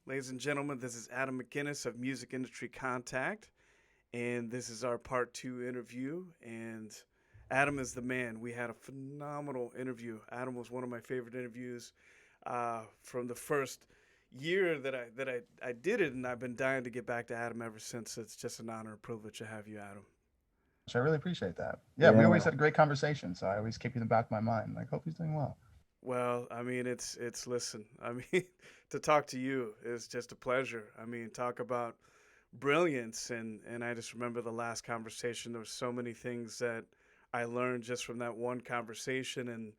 Ladies and gentlemen, this is Adam McInnis of Music Industry Contact, and this is our part 2 interview. And Adam is the man. We had a phenomenal interview. Adam was one of my favorite interviews from the first year that I did it, and I've been dying to get back to Adam ever since. It's just an honor and privilege to have you, Adam. I really appreciate that. Yeah, we always had a great conversation, so I always keep you in the back of my mind. Like, hope he's doing well. Well, I mean, it's listen, I mean, to talk to you is just a pleasure. I mean, talk about brilliance, and I just remember the last conversation. There were so many things that I learned just from that one conversation,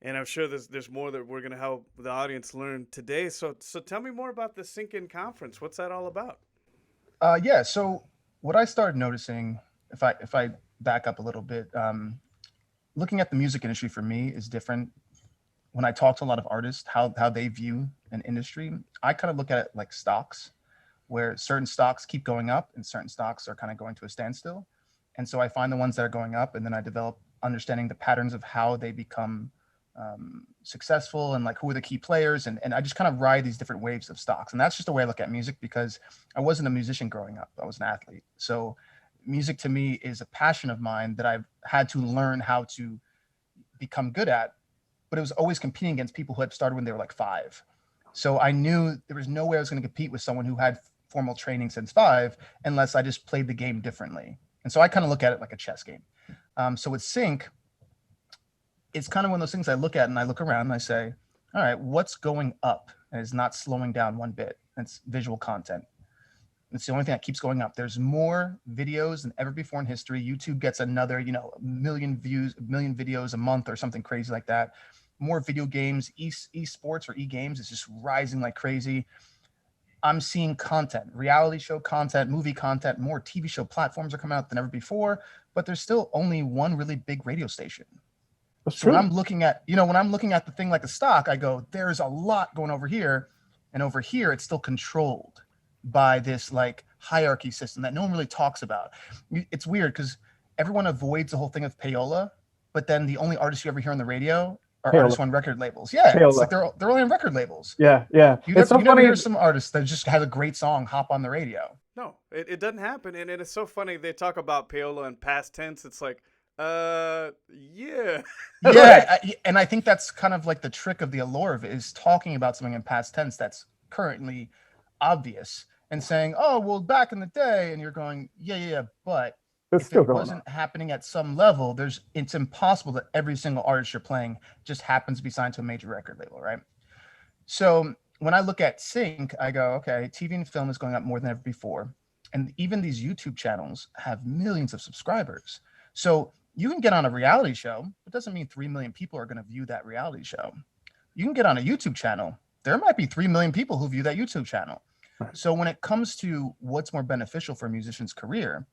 and I'm sure there's more that we're going to help the audience learn today. So tell me more about the Sync In conference. What's that all about? Yeah, so what I started noticing, if I back up a little bit, looking at the music industry for me is different. When I talk to a lot of artists, how they view an industry, I kind of look at it like stocks, where certain stocks keep going up and certain stocks are kind of going to a standstill. And so I find the ones that are going up, and then I develop understanding the patterns of how they become successful and like who are the key players. And I just kind of ride these different waves of stocks. And that's just the way I look at music, because I wasn't a musician growing up. I was an athlete. So music to me is a passion of mine that I've had to learn how to become good at. But it was always competing against people who had started when they were like 5. So I knew there was no way I was going to compete with someone who had formal training since 5 unless I just played the game differently. And so I kind of look at it like a chess game. So with Sync, it's kind of one of those things I look at and I look around and I say, all right, what's going up and is not slowing down one bit? It's visual content. It's the only thing that keeps going up. There's more videos than ever before in history. YouTube gets another, a million views, a million videos a month or something crazy like that. More video games, esports or e-games is just rising like crazy. I'm seeing content, reality show content, movie content, more TV show platforms are coming out than ever before, but there's still only one really big radio station. That's so true. when I'm looking at, when I'm looking at the thing like a stock, I go, there's a lot going over here, and over here it's still controlled by this like hierarchy system that no one really talks about. It's weird because everyone avoids the whole thing of payola, but then the only artists you ever hear on the radio are Payola. artists on record labels. Yeah, Payola. it's like they're only on record labels. Yeah. You never hear some artists that just has a great song hop on the radio. No, it doesn't happen, and it's so funny. They talk about payola in past tense. It's like, yeah. Yeah, and I think that's kind of like the trick of the allure of it, is talking about something in past tense that's currently obvious and saying, oh, well, back in the day, and you're going, yeah, but if it wasn't happening at some level, it's impossible that every single artist you're playing just happens to be signed to a major record label, right? So when I look at Sync, I go, okay, TV and film is going up more than ever before. And even these YouTube channels have millions of subscribers. So you can get on a reality show. It doesn't mean 3 million people are going to view that reality show. You can get on a YouTube channel. There might be 3 million people who view that YouTube channel. So when it comes to what's more beneficial for a musician's career,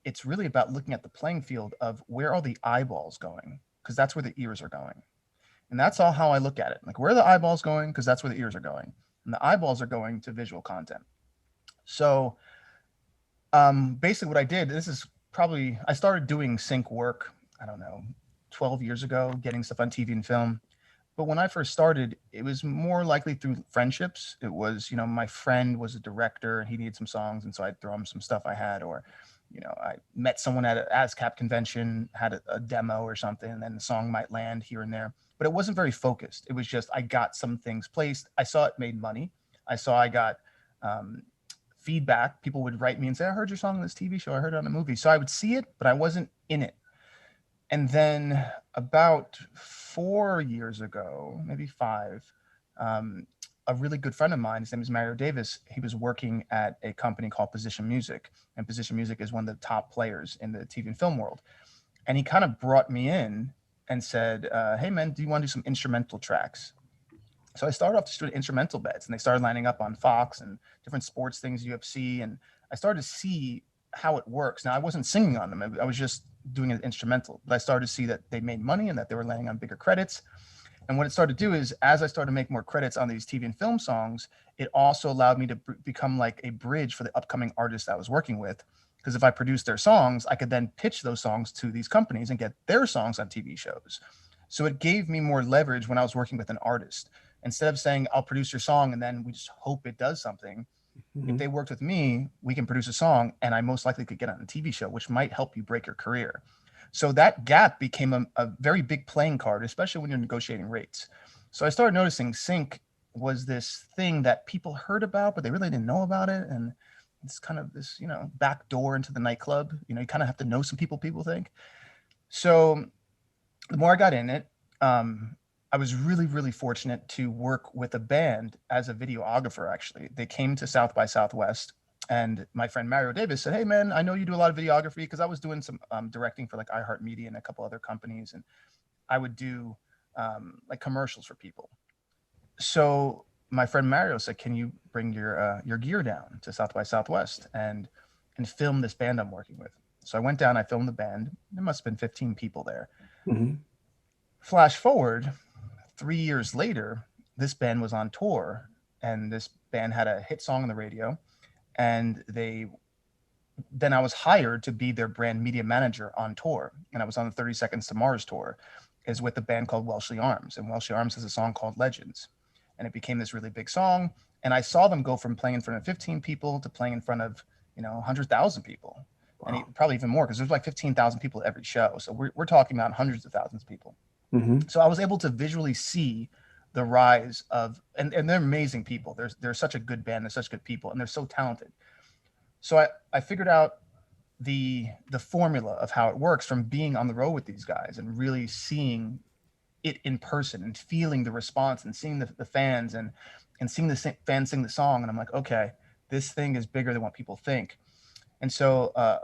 it's really about looking at the playing field of where are the eyeballs going, because that's where the ears are going. And that's all how I look at it. Like, where are the eyeballs going? Because that's where the ears are going. And the eyeballs are going to visual content. So basically what I did, I started doing Sync work, 12 years ago, getting stuff on TV and film. But when I first started, it was more likely through friendships. It was, my friend was a director and he needed some songs. And so I'd throw him some stuff I had, or, I met someone at an ASCAP convention, had a demo or something, and then the song might land here and there. But it wasn't very focused. It was just, I got some things placed. I saw it made money. I got feedback. People would write me and say, I heard your song on this TV show. I heard it on a movie. So I would see it, but I wasn't in it. And then about 4 years ago, maybe 5, a really good friend of mine, his name is Mario Davis, he was working at a company called Position Music. And Position Music is one of the top players in the TV and film world. And he kind of brought me in and said, hey, man, do you want to do some instrumental tracks? So I started off just doing instrumental beds, and they started lining up on Fox and different sports things, UFC. And I started to see how it works. Now, I wasn't singing on them. I was just doing it instrumental. But I started to see that they made money and that they were landing on bigger credits. And what it started to do is, as I started to make more credits on these TV and film songs, it also allowed me to become like a bridge for the upcoming artists I was working with. Because if I produced their songs, I could then pitch those songs to these companies and get their songs on TV shows. So it gave me more leverage when I was working with an artist. Instead of saying, I'll produce your song and then we just hope it does something. If they worked with me, we can produce a song and I most likely could get on a TV show, which might help you break your career. So that gap became a very big playing card, especially when you're negotiating rates. So I started noticing sync was this thing that people heard about, but they really didn't know about it. And it's kind of this, back door into the nightclub. You kind of have to know some people think. So the more I got in it, I was really, really fortunate to work with a band as a videographer, actually. They came to South by Southwest. And my friend Mario Davis said, hey, man, I know you do a lot of videography, because I was doing some directing for like iHeartMedia and a couple other companies. And I would do like commercials for people. So my friend Mario said, can you bring your gear down to South by Southwest and film this band I'm working with? So I went down, I filmed the band. There must have been 15 people there. Flash forward 3 years later, this band was on tour, and this band had a hit song on the radio. And then I was hired to be their brand media manager on tour. And I was on the 30 Seconds to Mars tour, is with a band called Welshly Arms. And Welshly Arms has a song called Legends. And it became this really big song. And I saw them go from playing in front of 15 people to playing in front of, 100,000 people. Wow. And probably even more, because there's like 15,000 people at every show. So we're talking about hundreds of thousands of people. So I was able to visually see the rise of, and they're amazing people. They're such a good band. They're such good people, and they're so talented. So I figured out the formula of how it works from being on the road with these guys and really seeing it in person and feeling the response and seeing the fans and seeing the fans sing the song. And I'm like, okay, this thing is bigger than what people think. And so a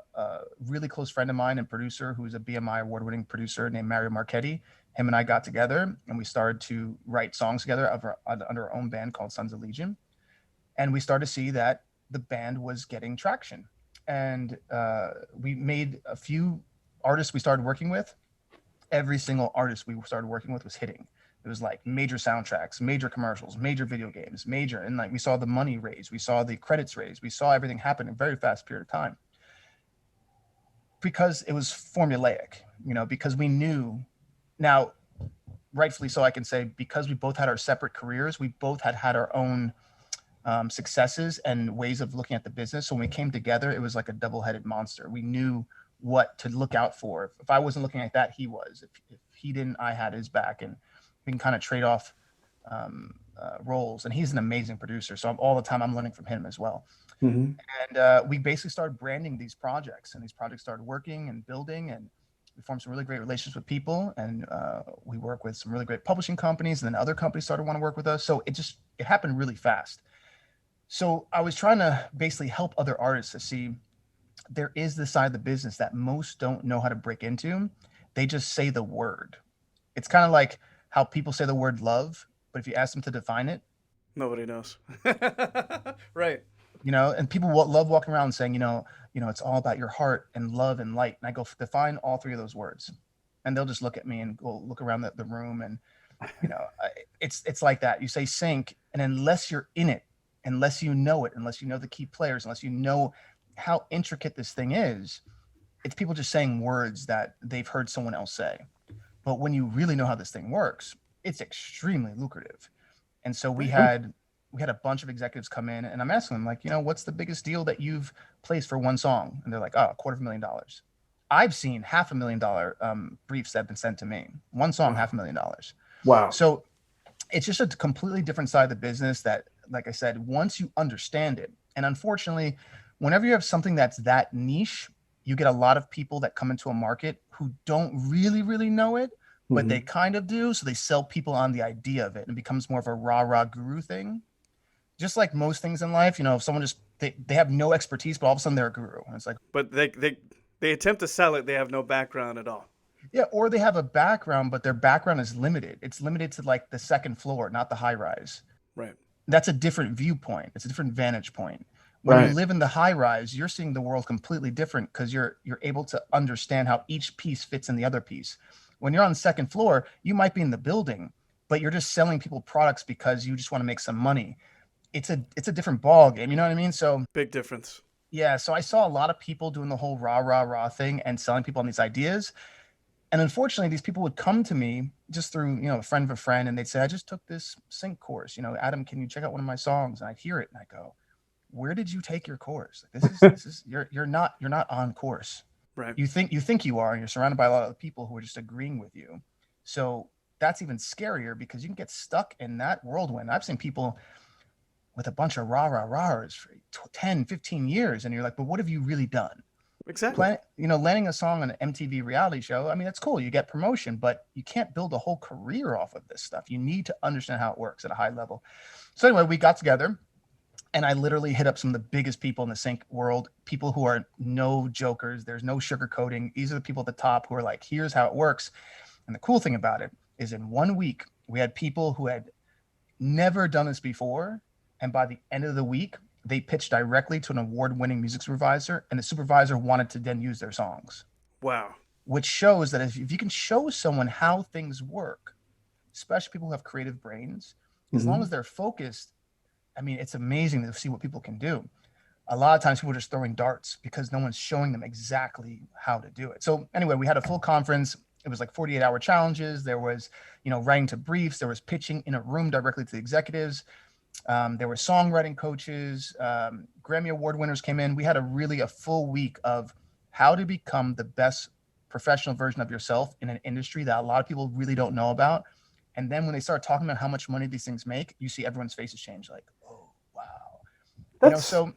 really close friend of mine and producer, who's a BMI award-winning producer named Mario Marchetti, him and I got together and we started to write songs together under our own band called Sons of Legion. And we started to see that the band was getting traction. And we made a few artists we started working with. Every single artist we started working with was hitting. It was like major soundtracks, major commercials, major video games, and like we saw the money raise, we saw the credits raise, we saw everything happen in a very fast period of time. Because it was formulaic, because we knew. Now, rightfully so, I can say, because we both had our separate careers, we both had our own successes and ways of looking at the business. So when we came together, it was like a double-headed monster. We knew what to look out for. If I wasn't looking at that, he was. If he didn't, I had his back, and we can kind of trade off roles. And he's an amazing producer, so all the time I'm learning from him as well. And we basically started branding these projects, and these projects started working and building, and we formed some really great relationships with people, and we work with some really great publishing companies, and then other companies started to want to work with us. So it happened really fast. So I was trying to basically help other artists to see there is this side of the business that most don't know how to break into. They just say the word. It's kind of like how people say the word love, but if you ask them to define it, nobody knows. Right. And people love walking around saying, it's all about your heart and love and light. And I go, define all three of those words. And they'll just look at me and go look around the room. And, it's like that. You say sync, and unless you're in it, unless you know it, unless you know the key players, unless you know how intricate this thing is, it's people just saying words that they've heard someone else say. But when you really know how this thing works, it's extremely lucrative. And so we had a bunch of executives come in, and I'm asking them, like, what's the biggest deal that you've placed for one song? And they're like, oh, $250,000. I've seen $500,000 briefs that have been sent to me. One song, $500,000. Wow. So it's just a completely different side of the business that, like I said, once you understand it, and unfortunately, whenever you have something that's that niche, you get a lot of people that come into a market who don't really, really know it, but they kind of do. So they sell people on the idea of it, and it becomes more of a rah-rah guru thing. Just like most things in life, if someone they have no expertise, but all of a sudden they're a guru. And it's like, but they attempt to sell it. They have no background at all. Yeah. Or they have a background, but their background is limited. It's limited to like the second floor, not the high rise. Right. That's a different viewpoint. It's a different vantage point. When you live in the high rise, you're seeing the world completely different, because you're able to understand how each piece fits in the other piece. When you're on the second floor, you might be in the building, but you're just selling people products because you just want to make some money. It's a different ball game. You know what I mean? So Big difference. yeah, so I saw a lot of people doing the whole rah, rah, rah thing and selling people on these ideas. And unfortunately, these people would come to me just through, a friend of a friend, and they'd say, I just took this sync course. Adam, can you check out one of my songs? And I'd hear it and I go, where did you take your course? Like, this is you're not on course. Right. You think you are, and you're surrounded by a lot of people who are just agreeing with you. So that's even scarier because you can get stuck in that whirlwind. I've seen people with a bunch of rah-rah-rahs for 10, 15 years. And you're like, but what have you really done? Exactly. Landing a song on an MTV reality show, I mean, that's cool. You get promotion, but you can't build a whole career off of this stuff. You need to understand how it works at a high level. So anyway, we got together and I literally hit up some of the biggest people in the sync world, people who are no jokers. There's no sugarcoating. These are the people at the top who are like, here's how it works. And the cool thing about it is in 1 week, we had people who had never done this before. And by the end of the week, they pitched directly to an award-winning music supervisor, and the supervisor wanted to then use their songs. Wow. Which shows that if you can show someone how things work, especially people who have creative brains, as long as they're focused, I mean, it's amazing to see what people can do. A lot of times people are just throwing darts because no one's showing them exactly how to do it. So anyway, we had a full conference. It was like 48-hour challenges. There was, writing to briefs. There was pitching in a room directly to the executives. There were songwriting coaches, Grammy Award winners came in. We had a full week of how to become the best professional version of yourself in an industry that a lot of people really don't know about. And then when they start talking about how much money these things make, you see everyone's faces change like, oh, wow. So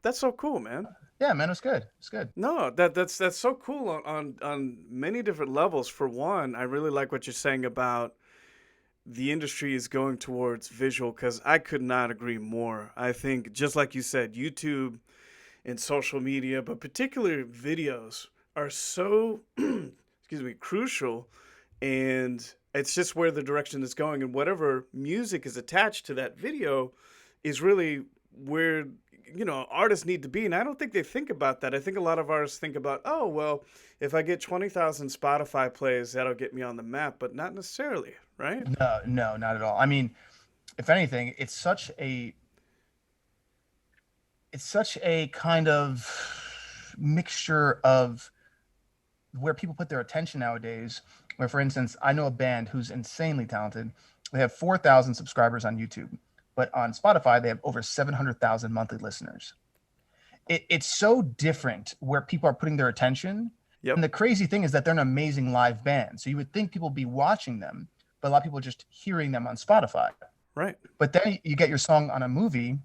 that's so cool, man. Yeah, man, it's good. It's good. No, that's so cool on many different levels. For one, I really like what you're saying about the industry is going towards visual, because I could not agree more. I think, just like you said, YouTube and social media, but particularly videos, are so crucial, and it's just where the direction is going, and whatever music is attached to that video is really where artists need to be. And I don't think they think about that. I think a lot of artists think about, oh well, if I get 20,000 Spotify plays, that'll get me on the map, but not necessarily, right? No, not at all. I mean, if anything, it's such a kind of mixture of where people put their attention nowadays. Where, for instance, I know a band who's insanely talented. They have 4,000 subscribers on YouTube, but on Spotify, they have over 700,000 monthly listeners. It's so different where people are putting their attention. Yep. And the crazy thing is that they're an amazing live band. So you would think people would be watching them, but a lot of people are just hearing them on Spotify. Right. But then you get your song on a movie.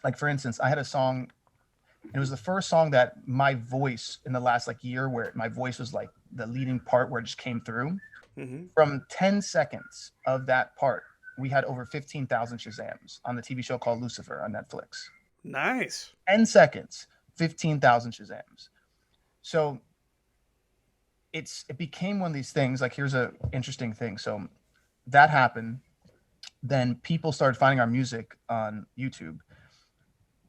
Like, for instance, I had a song, and it was the first song that my voice in the last year, where my voice was like the leading part where it just came through. Mm-hmm. From 10 seconds of that part, we had over 15,000 Shazams on the TV show called Lucifer on Netflix. Nice. 10 seconds, 15,000 Shazams. So it became one of these things. Like, here's an interesting thing. So that happened. Then people started finding our music on YouTube.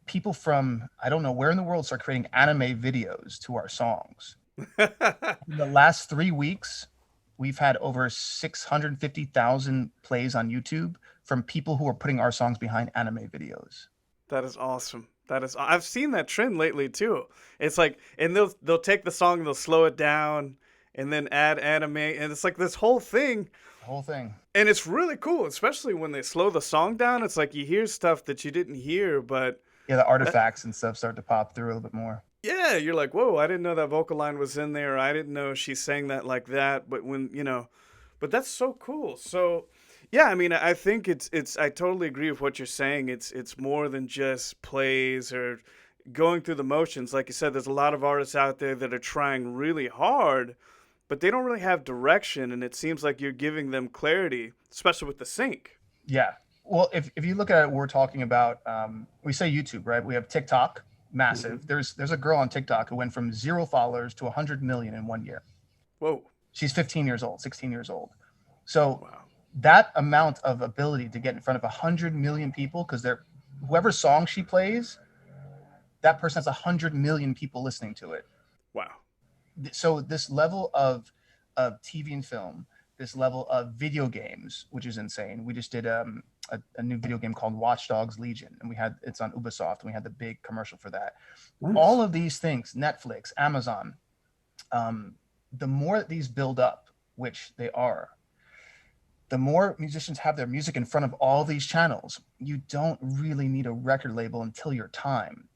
People from, I don't know where in the world, start creating anime videos to our songs. In the last 3 weeks, we've had over 650,000 plays on YouTube from people who are putting our songs behind anime videos. That is awesome. I've seen that trend lately too. It's like, and they'll take the song and they'll slow it down and then add anime, and it's like this whole thing. And it's really cool, especially when they slow the song down. It's like you hear stuff that you didn't hear, but yeah, the artifacts and stuff start to pop through a little bit more. Yeah, you're like, whoa, I didn't know that vocal line was in there. I didn't know she sang that like that. But but that's so cool. So, yeah, I mean, I think I totally agree with what you're saying. It's more than just plays or going through the motions. Like you said, there's a lot of artists out there that are trying really hard, but they don't really have direction. And it seems like you're giving them clarity, especially with the sync. Yeah. Well, if you look at it, we're talking about, we say YouTube, right? We have TikTok. Massive. Mm-hmm. There's a girl on TikTok who went from 0 followers to 100 million in 1 year. Whoa. She's 16 years old. So wow. That amount of ability to get in front of 100 million people, because whoever song she plays, that person has 100 million people listening to it. Wow. So this level of TV and film, this level of video games, which is insane. We just did a new video game called Watch Dogs Legion, and it's on Ubisoft, and we had the big commercial for that. Nice. All of these things, Netflix, Amazon, the more that these build up, which they are, the more musicians have their music in front of all these channels. You don't really need a record label until your time.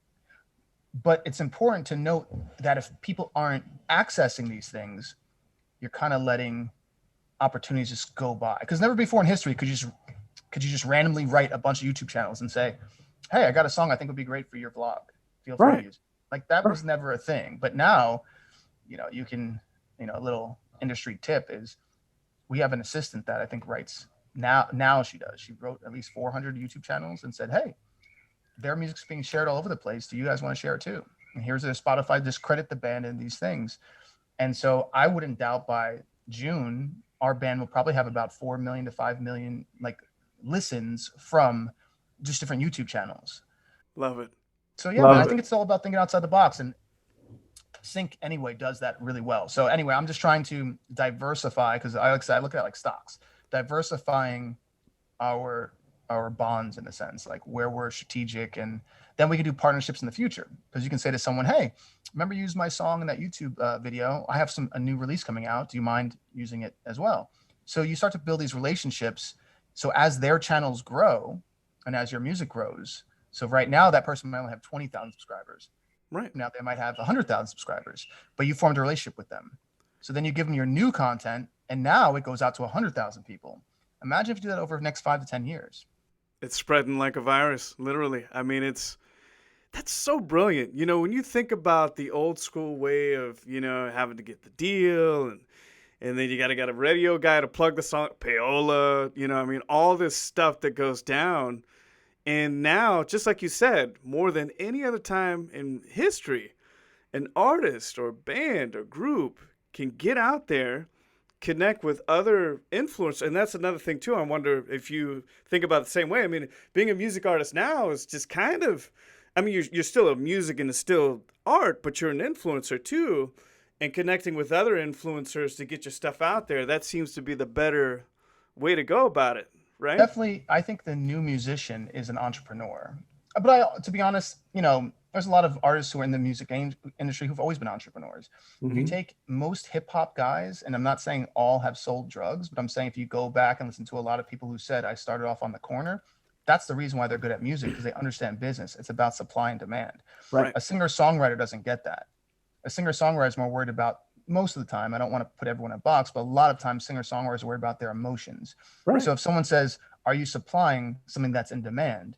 But it's important to note that if people aren't accessing these things, you're kind of letting opportunities just go by. Because never before in history could you just randomly write a bunch of YouTube channels and say, hey, I got a song I think would be great for your vlog. Feel free to use it. Like that was never a thing. But now, you can, a little industry tip is we have an assistant that I think writes now she does. She wrote at least 400 YouTube channels and said, hey, their music's being shared all over the place. Do you guys want to share it too? And here's a Spotify, just credit the band in these things. And so I wouldn't doubt by June, our band will probably have about 4 million to 5 million listens from just different YouTube channels. Love it. So yeah, man, I think it's all about thinking outside the box, and Sync anyway does that really well. So anyway, I'm just trying to diversify, because I look at it like stocks, diversifying our bonds in a sense, like where we're strategic, and then we can do partnerships in the future. Because you can say to someone, hey, remember you used my song in that YouTube video? I have a new release coming out. Do you mind using it as well? So you start to build these relationships. So as their channels grow and as your music grows, so right now that person might only have 20,000 subscribers. Right. Now they might have 100,000 subscribers, but you formed a relationship with them. So then you give them your new content, and now it goes out to 100,000 people. Imagine if you do that over the next 5 to 10 years. It's spreading like a virus, literally. I mean, that's so brilliant. When you think about the old school way of, having to get the deal, and then you got to get a radio guy to plug the song, payola, all this stuff that goes down. And now, just like you said, more than any other time in history, an artist or band or group can get out there, connect with other influencers. And that's another thing, too. I wonder if you think about it the same way. I mean, being a music artist now is just kind of, you're still a music and it's still art, but you're an influencer, too. And connecting with other influencers to get your stuff out there, that seems to be the better way to go about it. Right? Definitely, I think the new musician is an entrepreneur. But to be honest, there's a lot of artists who are in the music industry who've always been entrepreneurs. Mm-hmm. If you take most hip hop guys, and I'm not saying all have sold drugs, but I'm saying if you go back and listen to a lot of people who said, I started off on the corner, that's the reason why they're good at music, because they understand business. It's about supply and demand. Right. A singer-songwriter doesn't get that. A singer-songwriter is more worried about, most of the time, I don't want to put everyone in a box, but a lot of times singer-songwriters are worried about their emotions. Right. So if someone says, are you supplying something that's in demand?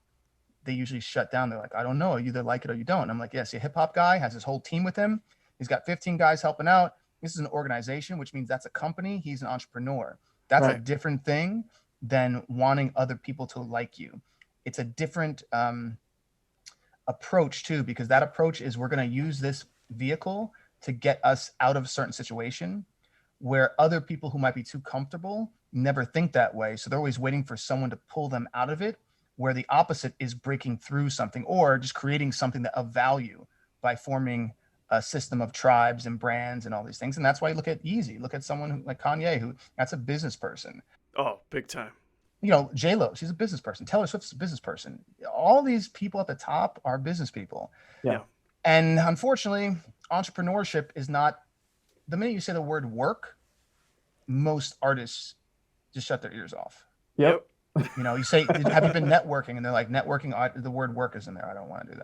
They usually shut down. They're like, I don't know. You either like it or you don't. And I'm like, yes, a hip-hop guy has his whole team with him. He's got 15 guys helping out. This is an organization, which means that's a company. He's an entrepreneur. That's a different thing than wanting other people to like you. It's a different approach, too, because that approach is we're going to use this vehicle to get us out of a certain situation, where other people who might be too comfortable never think that way. So they're always waiting for someone to pull them out of it, where the opposite is breaking through something or just creating something of value by forming a system of tribes and brands and all these things. And that's why you look at Yeezy. Look at someone like Kanye, who that's a business person. Oh, big time. J-Lo, she's a business person. Taylor Swift's a business person. All these people at the top are business people. Yeah. And unfortunately, entrepreneurship is not, the minute you say the word work, most artists just shut their ears off. Yep. You say, have you been networking? And they're like, networking, the word work is in there. I don't want to do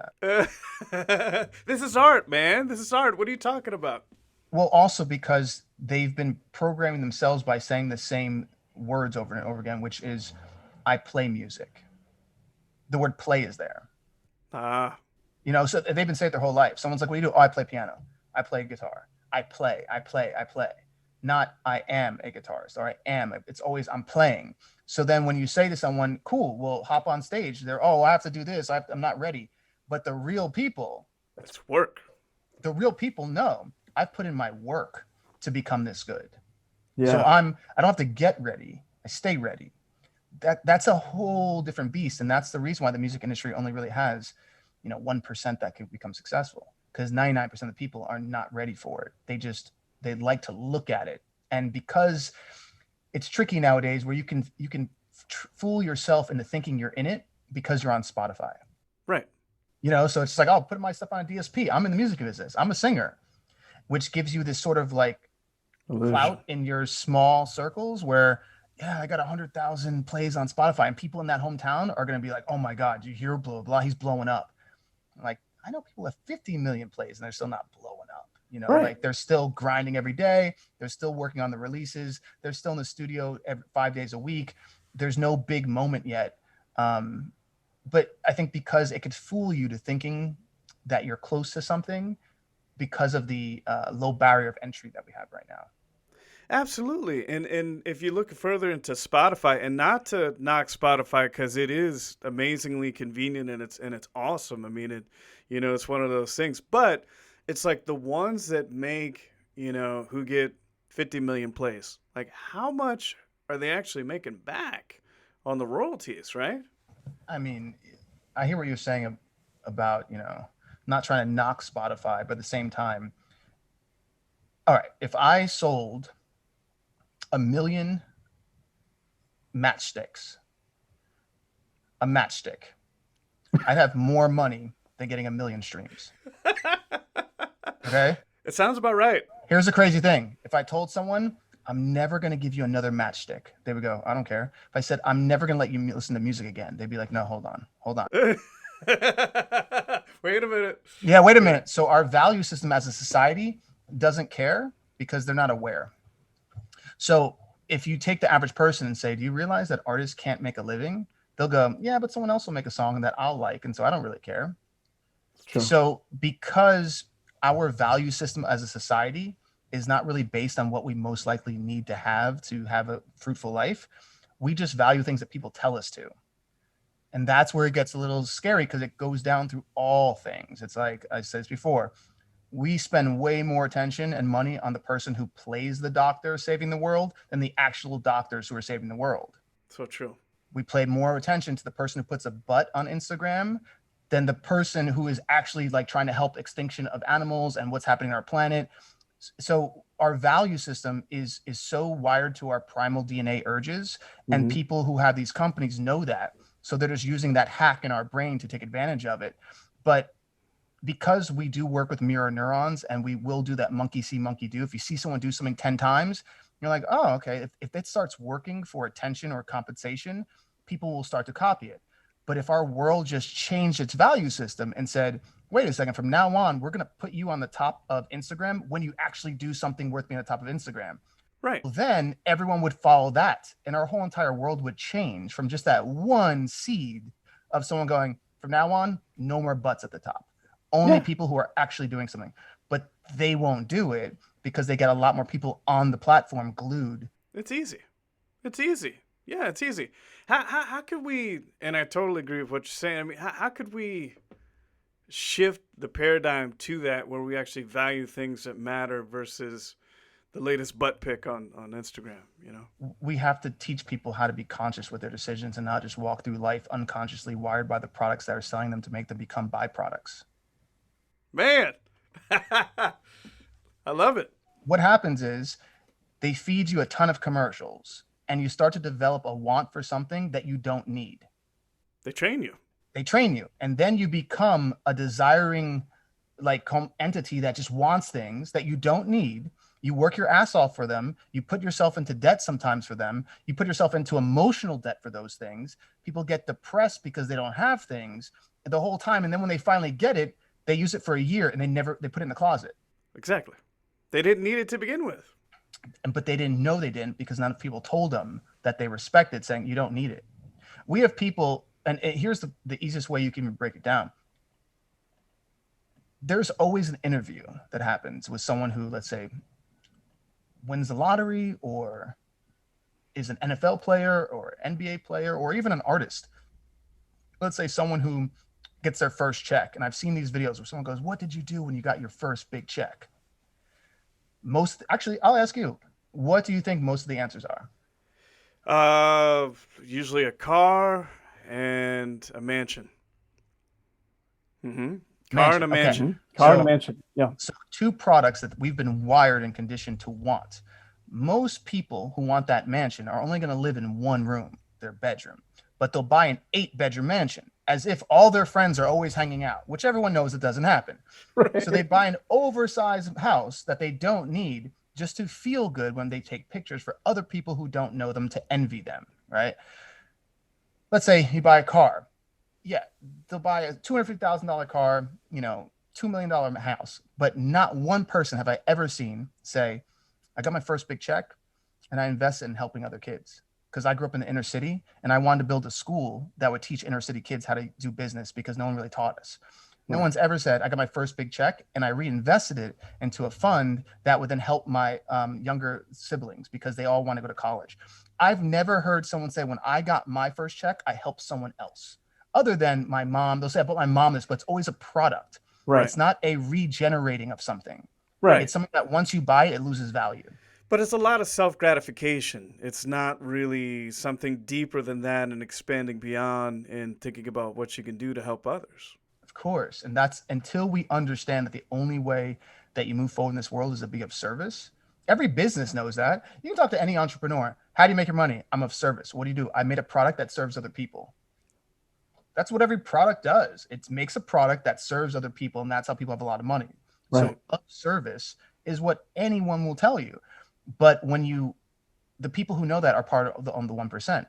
that. This is art, man. This is art. What are you talking about? Well, also because they've been programming themselves by saying the same words over and over again, which is, I play music. The word play is there. So they've been saying it their whole life. Someone's like, what do you do? Oh, I play piano. I play guitar. I play. Not I am a guitarist, or I am. It's always I'm playing. So then when you say to someone, cool, well, hop on stage. They're, I have to do this. I'm not ready. But the real people. It's work. The real people know I've put in my work to become this good. Yeah. So I don't have to get ready. I stay ready. That's a whole different beast. And that's the reason why the music industry only really has 1% that could become successful, because 99% of the people are not ready for it. They'd like to look at it. And because it's tricky nowadays where you can fool yourself into thinking you're in it because you're on Spotify. Right. You know, so it's like, oh, put my stuff on a DSP. I'm in the music business. I'm a singer, which gives you this sort of like clout in your small circles where, yeah, I got 100,000 plays on Spotify, and people in that hometown are going to be like, oh my God, you hear blah, blah, he's blowing up. I'm like, I know people have 50 million plays and they're still not blowing up. You know, like they're still grinding every day. They're still working on the releases. They're still in the studio 5 days a week. There's no big moment yet. But I think because it could fool you to thinking that you're close to something because of the low barrier of entry that we have right now. Absolutely. And if you look further into Spotify, and not to knock Spotify because it is amazingly convenient and it's awesome. I mean, it's one of those things, but it's like the ones that make, who get 50 million plays, like how much are they actually making back on the royalties, right? I mean, I hear what you're saying about, not trying to knock Spotify, but at the same time, all right, if I sold 1 million matchsticks, a matchstick, I'd have more money than getting 1 million streams. Okay? It sounds about right. Here's the crazy thing. If I told someone, I'm never going to give you another matchstick, they would go, I don't care. If I said, I'm never going to let you listen to music again, they'd be like, no, hold on. Wait a minute. Yeah, wait a minute. So our value system as a society doesn't care because they're not aware. So if you take the average person and say, do you realize that artists can't make a living? They'll go, yeah, but someone else will make a song that I'll like. And so I don't really care. True. So because our value system as a society is not really based on what we most likely need to have a fruitful life, we just value things that people tell us to. And that's where it gets a little scary because it goes down through all things. It's like I said this before, we spend way more attention and money on the person who plays the doctor saving the world than the actual doctors who are saving the world. So true. We pay more attention to the person who puts a butt on Instagram than the person who is actually like trying to help extinction of animals and what's happening on our planet. So our value system is so wired to our primal DNA urges, and people who have these companies know that. So they're just using that hack in our brain to take advantage of it. But because we do work with mirror neurons and we will do that monkey see, monkey do. If you see someone do something 10 times, you're like, oh, okay. If it starts working for attention or compensation, people will start to copy it. But if our world just changed its value system and said, wait a second, from now on, we're going to put you on the top of Instagram when you actually do something worth being on the top of Instagram. Right. Well, then everyone would follow that. And our whole entire world would change from just that one seed of someone going, from now on, no more butts at the top. Only people who are actually doing something. But they won't do it because they get a lot more people on the platform glued. It's easy. Yeah, it's easy. How could we, and I totally agree with what you're saying, I mean, how could we shift the paradigm to that where we actually value things that matter versus the latest butt pic on Instagram, We have to teach people how to be conscious with their decisions and not just walk through life unconsciously wired by the products that are selling them to make them become byproducts. Man, I love it. What happens is they feed you a ton of commercials and you start to develop a want for something that you don't need. They train you. And then you become a desiring entity that just wants things that you don't need. You work your ass off for them. You put yourself into debt sometimes for them. You put yourself into emotional debt for those things. People get depressed because they don't have things the whole time. And then when they finally get it, they use it for a year and they put it in the closet. Exactly. They didn't need it to begin with. But they didn't know they didn't because none of people told them that they respected, saying you don't need it. We have people, and here's the easiest way you can break it down. There's always an interview that happens with someone who, let's say, wins the lottery or is an NFL player or NBA player or even an artist. Let's say someone who gets their first check. And I've seen these videos where someone goes, what did you do when you got your first big check? Actually, I'll ask you, what do you think most of the answers are? Usually a car and a mansion. Car and a mansion. Car and a mansion. Yeah. So 2 products that we've been wired and conditioned to want. Most people who want that mansion are only going to live in one room, their bedroom, but they'll buy an 8-bedroom mansion as if all their friends are always hanging out, which everyone knows it doesn't happen. Right. So they buy an oversized house that they don't need just to feel good when they take pictures for other people who don't know them to envy them, right? Let's say you buy a car. Yeah, they'll buy a $250,000 car, $2 million house, but not one person have I ever seen say, I got my first big check and I invested in helping other kids because I grew up in the inner city and I wanted to build a school that would teach inner city kids how to do business because no one really taught us. No one's ever said, I got my first big check and I reinvested it into a fund that would then help my younger siblings because they all want to go to college. I've never heard someone say, when I got my first check, I helped someone else. Other than my mom, they'll say, I bought my mom this, but it's always a product. Right. It's not a regenerating of something. Right. It's something that once you buy it, it loses value. But it's a lot of self-gratification. It's not really something deeper than that and expanding beyond and thinking about what you can do to help others. Of course. And that's until we understand that the only way that you move forward in this world is to be of service. Every business knows that. You can talk to any entrepreneur. How do you make your money? I'm of service. What do? I made a product that serves other people. That's what every product does. It makes a product that serves other people, and that's how people have a lot of money. Right. So of service is what anyone will tell you. But the people who know that are part of the 1%.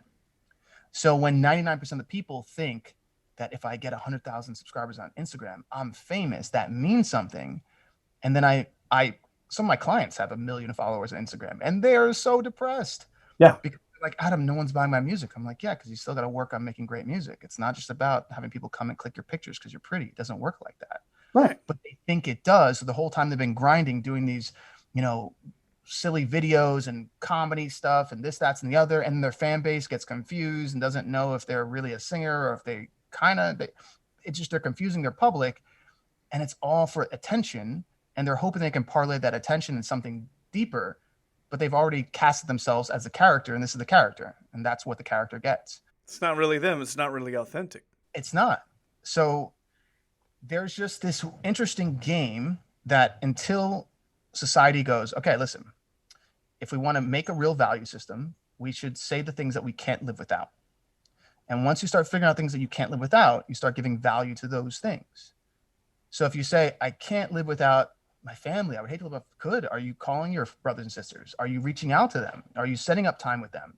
So when 99% of the people think that if I get 100,000 subscribers on Instagram, I'm famous, that means something. And then some of my clients have 1 million followers on Instagram and they're so depressed. Yeah. Because like, Adam, no one's buying my music. I'm like, yeah, because you still got to work on making great music. It's not just about having people come and click your pictures because you're pretty. It doesn't work like that. Right. But they think it does. So the whole time they've been grinding, doing these, silly videos and comedy stuff and this, that's, and the other. And their fan base gets confused and doesn't know if they're really a singer or if they're confusing their public, and it's all for attention. And they're hoping they can parlay that attention into something deeper, but they've already casted themselves as a character, and this is the character, and that's what the character gets. It's not really them. It's not really authentic. It's not. So there's just this interesting game that until society goes, okay, listen, if we want to make a real value system, we should say the things that we can't live without. And once you start figuring out things that you can't live without, you start giving value to those things. So if you say, I can't live without my family, I would hate to live without, could. Are you calling your brothers and sisters? Are you reaching out to them? Are you setting up time with them?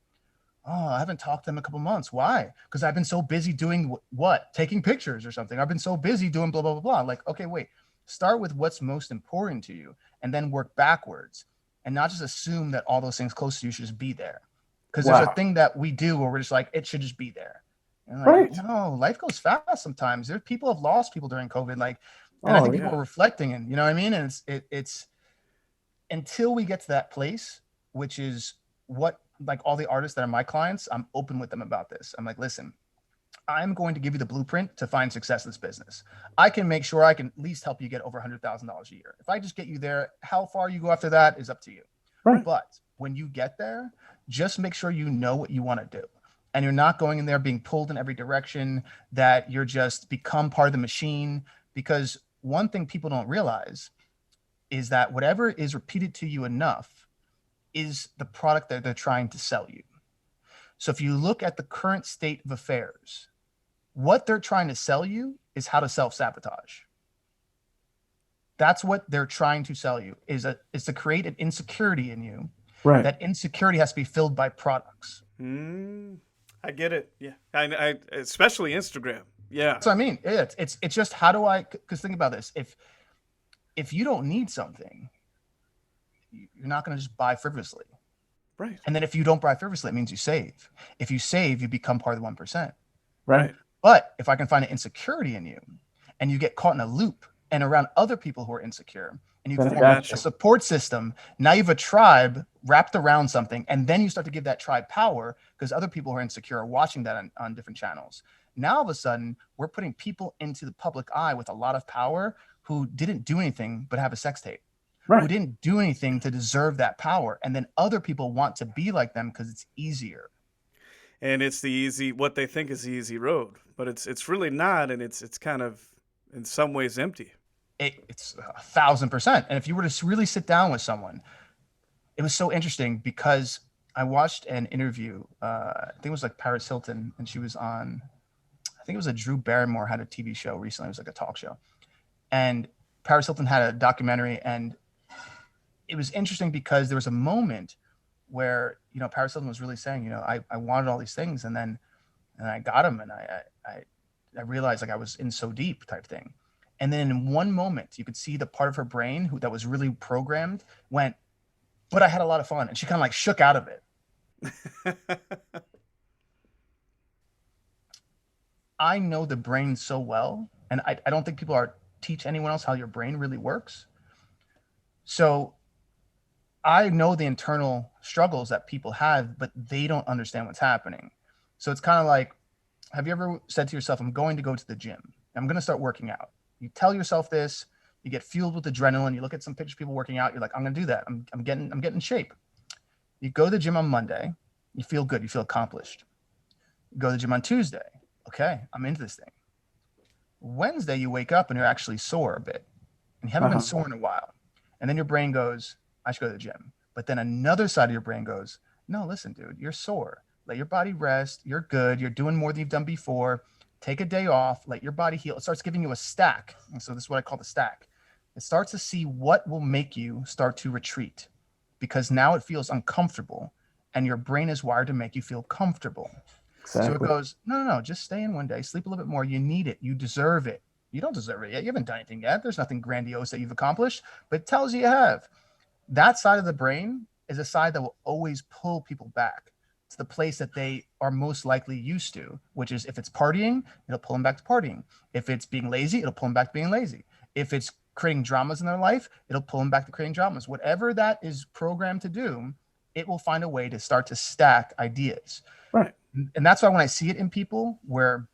Oh, I haven't talked to them in a couple months. Why? Because I've been so busy doing what? Taking pictures or something. I've been so busy doing blah, blah, blah, blah. Like, okay, wait, start with what's most important to you and then work backwards and not just assume that all those things close to you should just be there. Because there's a thing that we do where we're just like, it should just be there. And like, Right. No, life goes fast sometimes. There's people have lost people during COVID. Like, and I think people are reflecting, and you know what I mean? And it's until we get to that place, which is what, like all the artists that are my clients, I'm open with them about this. I'm like, listen, I'm going to give you the blueprint to find success in this business. I can make sure I can at least help you get over $100,000 a year. If I just get you there, how far you go after that is up to you. Right. But when you get there, just make sure you know what you want to do. And you're not going in there being pulled in every direction, that you're just become part of the machine. Because one thing people don't realize is that whatever is repeated to you enough is the product that they're trying to sell you. So if you look at the current state of affairs, what they're trying to sell you is how to self-sabotage. That's what they're trying to sell you, is to create an insecurity in you. Right. That insecurity has to be filled by products. I get it. Yeah. I especially Instagram. Yeah. So I mean, it's just how do I? Because think about this: if you don't need something, you're not going to just buy frivolously. Right. And then if you don't buy frivolously, it means you save. If you save, you become part of the 1%. Right. But if I can find an insecurity in you, and you get caught in a loop and around other people who are insecure, and you form a support system, now you have a tribe wrapped around something, and then you start to give that tribe power because other people who are insecure are watching that on different channels. Now, all of a sudden, we're putting people into the public eye with a lot of power who didn't do anything but have a sex tape, who didn't do anything to deserve that power. And then other people want to be like them because it's easier. And it's what they think is the easy road, but it's really not. And it's kind of in some ways empty. It's 1,000%. And if you were to really sit down with someone, it was so interesting because I watched an interview. I think it was like Paris Hilton, and she was on. I think it was a Drew Barrymore had a TV show recently. It was like a talk show, and Paris Hilton had a documentary, and it was interesting because there was a moment where Paris Hilton was really saying, I wanted all these things, and I got them, and I realized like I was in so deep type thing, and then in one moment you could see the part of her brain that was really programmed went, but I had a lot of fun, and she kind of like shook out of it. I know the brain so well, and I don't think people teach anyone else how your brain really works. So I know the internal struggles that people have, but they don't understand what's happening. So it's kind of like, have you ever said to yourself, I'm going to go to the gym. I'm going to start working out. You tell yourself this, you get fueled with adrenaline. You look at some pictures of people working out. You're like, I'm going to do that. I'm getting in shape. You go to the gym on Monday. You feel good. You feel accomplished. You go to the gym on Tuesday. Okay, I'm into this thing. Wednesday, you wake up and you're actually sore a bit. And you haven't been sore in a while. And then your brain goes, I should go to the gym. But then another side of your brain goes, no, listen, dude, you're sore. Let your body rest. You're good. You're doing more than you've done before. Take a day off. Let your body heal. It starts giving you a stack. And so this is what I call the stack. It starts to see what will make you start to retreat, because now it feels uncomfortable and your brain is wired to make you feel comfortable. Exactly. So it goes, no, just stay in one day, sleep a little bit more. You need it. You deserve it. You don't deserve it yet. You haven't done anything yet. There's nothing grandiose that you've accomplished, but it tells you have. That side of the brain is a side that will always pull people back to the place that they are most likely used to, which is if it's partying, it'll pull them back to partying. If it's being lazy, it'll pull them back to being lazy. If it's creating dramas in their life, it'll pull them back to creating dramas. Whatever that is programmed to do, it will find a way to start to stack ideas. Right. And that's why when I see it in people where,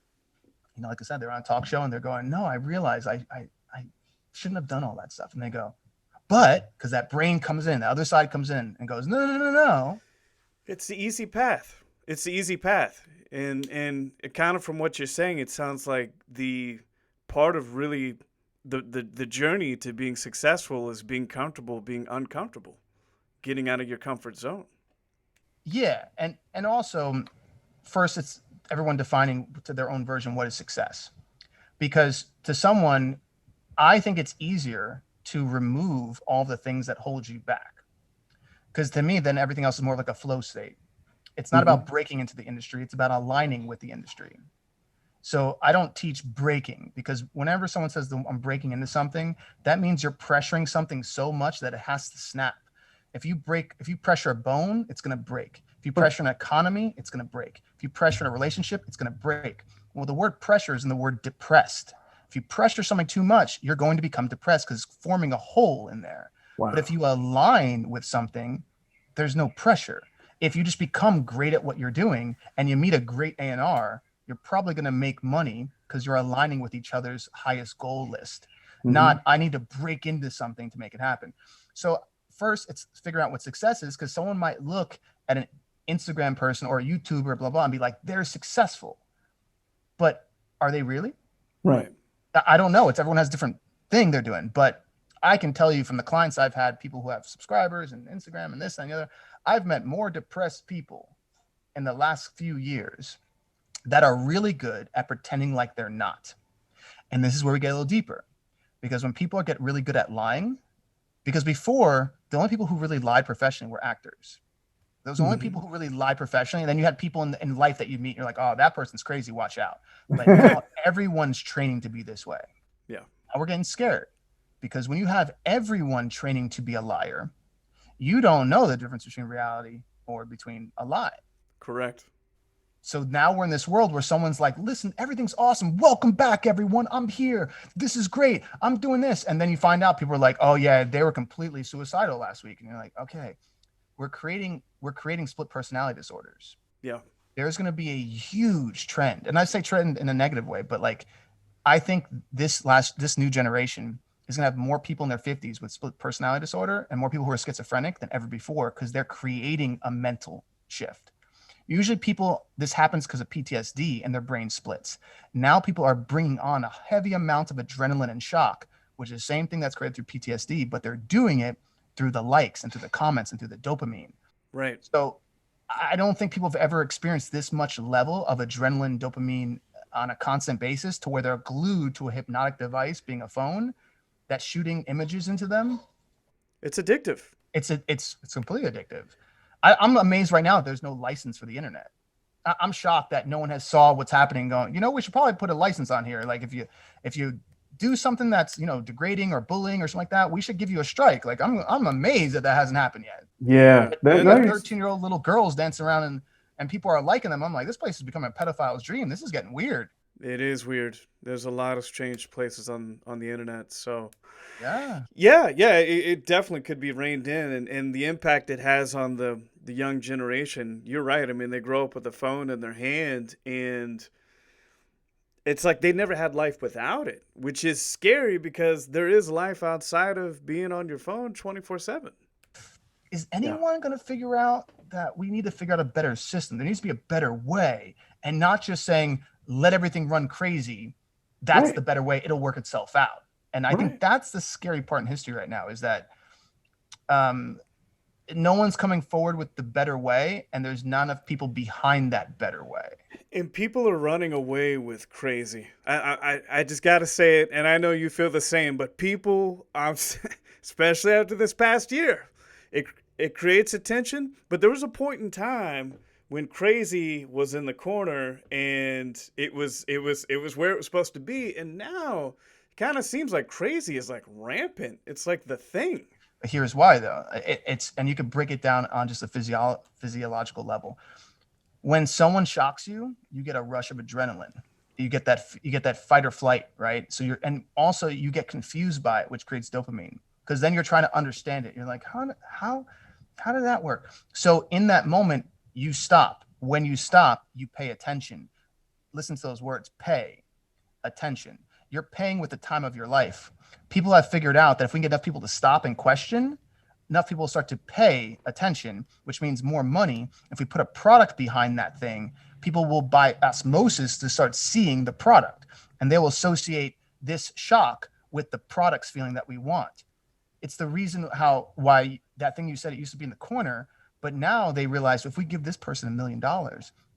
like I said, they're on a talk show and they're going, no, I realize I shouldn't have done all that stuff. And they go, but because that brain comes in, the other side comes in and goes, no. It's the easy path. It's the easy path. And it kind of from what you're saying, it sounds like the part of really the journey to being successful is being comfortable, being uncomfortable, getting out of your comfort zone. Yeah. And also, first, it's everyone defining to their own version what is success. Because to someone, I think it's easier to remove all the things that hold you back. Because to me, then everything else is more like a flow state. It's not about breaking into the industry. It's about aligning with the industry. So I don't teach breaking, because whenever someone says I'm breaking into something, that means you're pressuring something so much that it has to snap. If you pressure a bone, it's going to break. If you pressure an economy, it's going to break. If you pressure a relationship, it's going to break. Well, the word pressure is in the word depressed. If you pressure something too much, you're going to become depressed because it's forming a hole in there. Wow. But if you align with something, there's no pressure. If you just become great at what you're doing and you meet a great A&R, you're probably going to make money because you're aligning with each other's highest goal list. Not, I need to break into something to make it happen. So first, it's figuring out what success is, because someone might look at an Instagram person or a YouTuber, blah, blah, and be like, they're successful. But are they really? Right. I don't know. Everyone has a different thing they're doing. But I can tell you from the clients I've had, people who have subscribers and Instagram and this and the other, I've met more depressed people in the last few years that are really good at pretending like they're not. And this is where we get a little deeper, because when people get really good at lying, because before, the only people who really lied professionally were actors. Those only people who really lied professionally. And then you had people in life that you meet, you're like, oh, that person's crazy, watch out. But now everyone's training to be this way. Yeah. Now we're getting scared, because when you have everyone training to be a liar, you don't know the difference between reality or between a lie. Correct. So now we're in this world where someone's like, listen, everything's awesome. Welcome back, everyone. I'm here. This is great. I'm doing this. And then you find out people are like, oh yeah, they were completely suicidal last week. And you're like, okay, we're creating split personality disorders. Yeah. There's going to be a huge trend. And I say trend in a negative way, but like, I think this new generation is going to have more people in their 50s with split personality disorder and more people who are schizophrenic than ever before, because they're creating a mental shift. Usually this happens because of PTSD and their brain splits. Now people are bringing on a heavy amount of adrenaline and shock, which is the same thing that's created through PTSD, but they're doing it through the likes and through the comments and through the dopamine. Right. So I don't think people have ever experienced this much level of adrenaline, dopamine on a constant basis to where they're glued to a hypnotic device, being a phone, that's shooting images into them. It's addictive. It's completely addictive. I'm amazed right now that there's no license for the internet. I'm shocked that no one has saw what's happening going, we should probably put a license on here. Like if you do something that's, degrading or bullying or something like that, we should give you a strike. Like I'm amazed that hasn't happened yet. Yeah. And 13-year-old little girls dancing around and people are liking them. I'm like, this place is becoming a pedophile's dream. This is getting weird. It is weird. There's a lot of strange places on the internet. So yeah, it definitely could be reined in, and the impact it has on the young generation. You're right. I mean, they grow up with a phone in their hand, and it's like they never had life without it, which is scary because there is life outside of being on your phone 24/7. Is anyone going to figure out that we need to figure out a better system? There needs to be a better way, and not just saying, let everything run crazy. That's the better way. It'll work itself out. And I think that's the scary part in history right now, is that no one's coming forward with the better way, and there's not enough people behind that better way. And people are running away with crazy. I just got to say it, and I know you feel the same, but people, especially after this past year, it creates attention. But there was a point in time when crazy was in the corner, and it was where it was supposed to be, and now it kind of seems like crazy is like rampant. It's like the thing. Here's why, though. It's and you could break it down on just a physiological level. When someone shocks you, you get a rush of adrenaline. You get that fight or flight, right? So and also you get confused by it, which creates dopamine, because then you're trying to understand it. You're like, how did that work? So in that moment, you stop. When you stop, you pay attention. Listen to those words: pay attention. You're paying with the time of your life. People have figured out that if we can get enough people to stop and question, enough people will start to pay attention, which means more money. If we put a product behind that thing, people will, by osmosis, to start seeing the product, and they will associate this shock with the product's feeling that we want. It's the reason why that thing you said, it used to be in the corner, but now they realize if we give this person $1 million,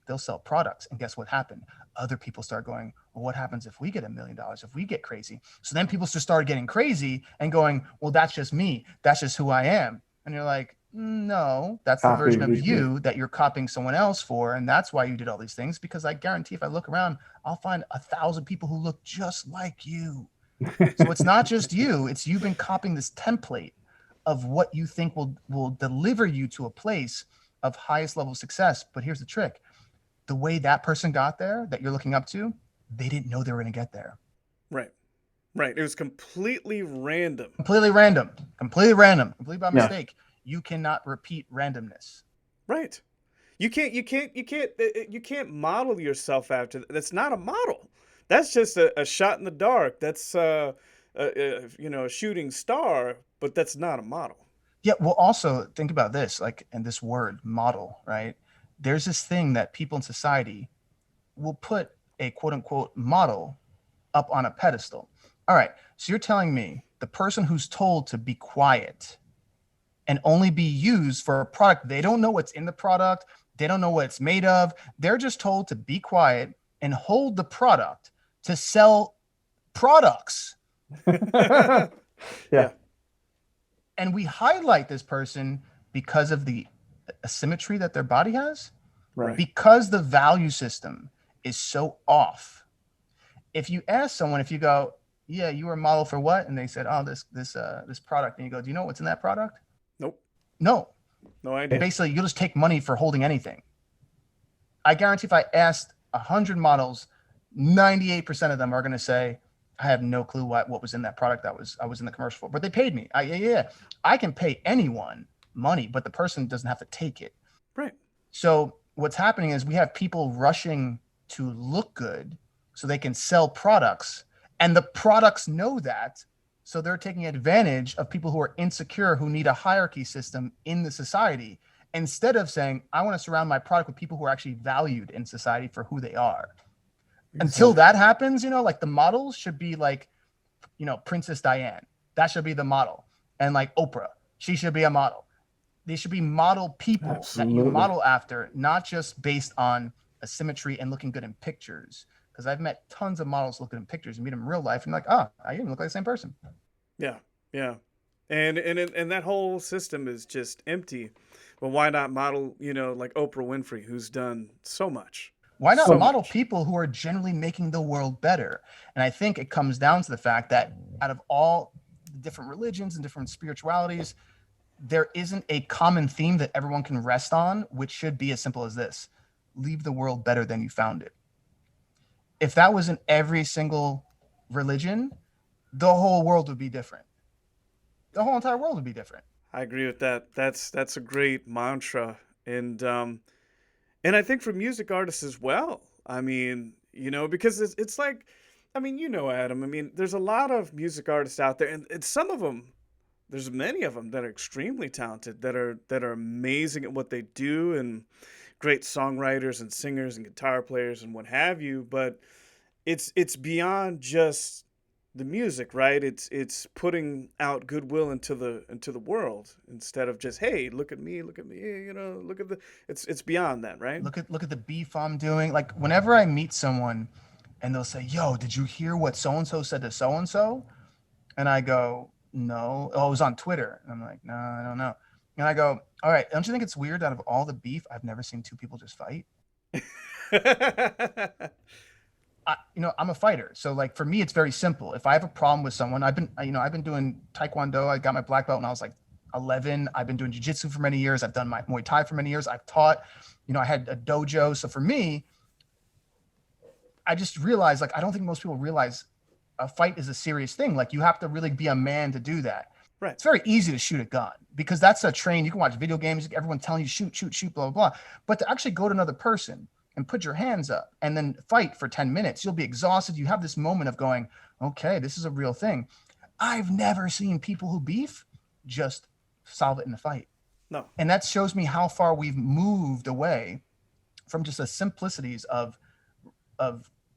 they'll sell products. And guess what happened? Other people start going, well, what happens if we get $1 million, if we get crazy? So then people just started getting crazy and going, well, that's just me. That's just who I am. And you're like, no, that's the version of you that you're copying someone else for. And that's why you did all these things, because I guarantee if I look around, I'll find 1,000 people who look just like you. So it's not just you, it's you've been copying this template of what you think will deliver you to a place of highest level of success. But here's the trick. The way that person got there that you're looking up to, they didn't know they were going to get there. Right. It was completely random. Completely by mistake. You cannot repeat randomness. Right. You can't model yourself after that. That's not a model. That's just a shot in the dark. That's a shooting star, but that's not a model. Yeah. Well, also think about this, like, and this word model, right? There's this thing that people in society will put a quote unquote model up on a pedestal. All right. So you're telling me the person who's told to be quiet and only be used for a product, they don't know what's in the product. They don't know what it's made of. They're just told to be quiet and hold the product to sell products. Yeah. And we highlight this person because of the asymmetry that their body has, Right. because the value system is so off. If you ask someone, if you go, yeah, you were a model for what? And they said, oh, this product. And you go, do you know what's in that product? Nope. No idea. Basically, you'll just take money for holding anything. I guarantee if I asked 100 models, 98% of them are going to say, I have no clue what was in that product I was in the commercial for, but they paid me. I can pay anyone money, but the person doesn't have to take it. Right. So what's happening is we have people rushing to look good so they can sell products, and the products know that. So they're taking advantage of people who are insecure, who need a hierarchy system in the society, instead of saying, I want to surround my product with people who are actually valued in society for who they are. Exactly. Until that happens, like the models should be like, Princess Diane. That should be the model. And like Oprah. She should be a model. They should be model people that you Absolutely. model after, not just based on asymmetry and looking good in pictures. Because I've met tons of models looking in pictures and meet them in real life and like, oh, I even look like the same person. Yeah, yeah, and that whole system is just empty. But why not model, like Oprah Winfrey, who's done so much, Why not so model much. people who are generally making the world better? And I think it comes down to the fact that out of all the different religions and different spiritualities, there isn't a common theme that everyone can rest on, which should be as simple as this: leave the world better than you found it. If that was in every single religion, the whole world would be different. The whole entire world would be different. I agree with that. That's a great mantra, and I think for music artists as well. I mean, because it's like, I mean, Adam. I mean, there's a lot of music artists out there, and some of them, there's many of them that are extremely talented, that are amazing at what they do, and great songwriters and singers and guitar players and what have you. But it's beyond just the music, right? It's putting out goodwill into the world instead of just, hey, look at me, look at the. It's beyond that, right? Look at the beef I'm doing. Like whenever I meet someone and they'll say, "Yo, did you hear what so and so said to so and so?" And I go, "No." Oh, it was on Twitter. And I'm like, "No, I don't know." And I go, "All right, don't you think it's weird? Out of all the beef, I've never seen two people just fight." I'm a fighter, so like for me, it's very simple. If I have a problem with someone, I've been doing Taekwondo. I got my black belt when I was like 11. I've been doing jiu-jitsu for many years. I've done my Muay Thai for many years. I've taught. I had a dojo. So for me, I just realized, like, I don't think most people realize a fight is a serious thing. Like, you have to really be a man to do that. Right. It's very easy to shoot a gun because that's a train. You can watch video games, everyone telling you shoot, shoot, shoot, blah, blah, blah. But to actually go to another person and put your hands up and then fight for 10 minutes, you'll be exhausted. You have this moment of going, okay, this is a real thing. I've never seen people who beef just solve it in a fight. No. And that shows me how far we've moved away from just the simplicities of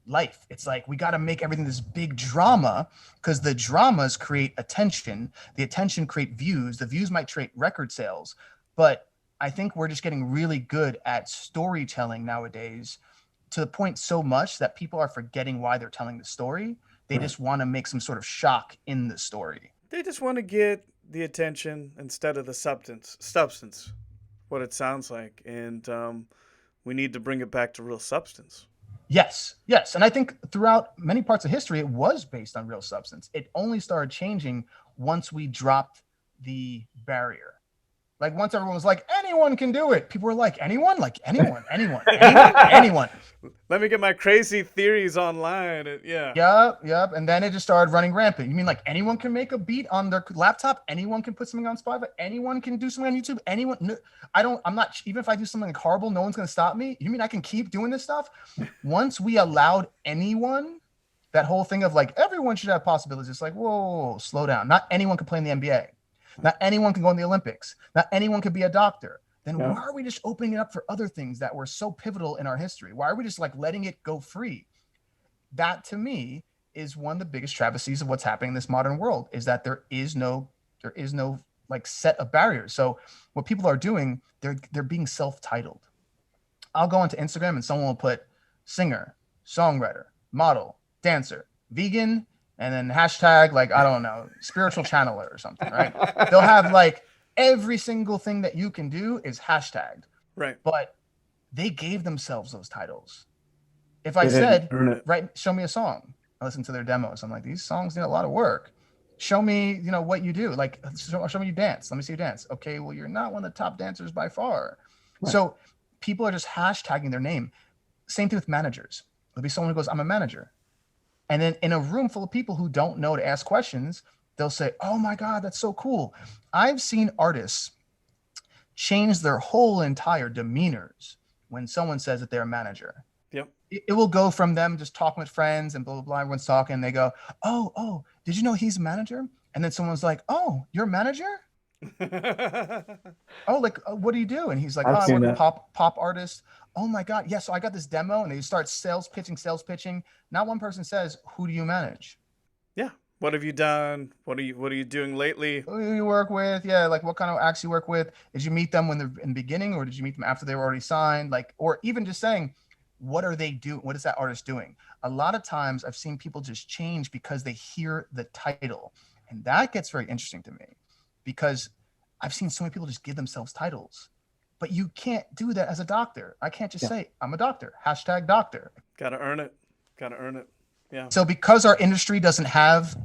life. It's like we got to make everything this big drama because the dramas create attention. The attention create views. The views might create record sales. But I think we're just getting really good at storytelling nowadays to the point so much that people are forgetting why they're telling the story. They just want to make some sort of shock in the story. They just want to get the attention instead of the substance, what it sounds like, and we need to bring it back to real substance. Yes, yes. And I think throughout many parts of history, it was based on real substance. It only started changing once we dropped the barrier. Like once everyone was like, anyone can do it. People were like, anyone? Like anyone, anyone, anyone, anyone. Let me get my crazy theories online. Yeah. Yep, yep. And then it just started running rampant. You mean like anyone can make a beat on their laptop? Anyone can put something on Spotify? Anyone can do something on YouTube? Anyone? No, I'm not, even if I do something like horrible, no one's going to stop me. You mean I can keep doing this stuff? Once we allowed anyone, that whole thing of like, everyone should have possibilities. It's like, whoa, slow down. Not anyone can play in the NBA. Not anyone can go in the Olympics. Not anyone can be a doctor. Then why are we just opening it up for other things that were so pivotal in our history? Why are we just like letting it go free? That to me is one of the biggest travesties of what's happening in this modern world is that there is no like set of barriers. So what people are doing, they're being self-titled. I'll go onto Instagram and someone will put singer, songwriter, model, dancer, vegan, and then hashtag, like, I don't know, spiritual channeler or something, right? They'll have like every single thing that you can do is hashtagged. Right. But they gave themselves those titles. If I said, right, show me a song, I listen to their demos. I'm like, these songs need a lot of work. Show me, what you do. Like, show me you dance. Let me see you dance. Okay, well, you're not one of the top dancers by far. Right. So people are just hashtagging their name. Same thing with managers. There'll be someone who goes, I'm a manager. And then in a room full of people who don't know to ask questions, they'll say, oh my God, that's so cool. I've seen artists change their whole entire demeanors when someone says that they're a manager. Yep. It will go from them just talking with friends and blah, blah, blah. Everyone's talking. And they go, oh, did you know he's a manager? And then someone's like, oh, you're a manager? Oh, like, what do you do? And he's like, I work with pop artists. Oh my God. Yeah. So I got this demo and they start sales pitching. Not one person says, who do you manage? Yeah. What have you done? What are you doing lately? Who you work with? Yeah, like what kind of acts you work with? Did you meet them when they're in the beginning, or did you meet them after they were already signed? Like, or even just saying, what are they doing? What is that artist doing? A lot of times I've seen people just change because they hear the title. And that gets very interesting to me because I've seen so many people just give themselves titles. But you can't do that as a doctor. I can't just say, I'm a doctor, hashtag doctor. Gotta earn it. Gotta earn it. Yeah. So because our industry doesn't have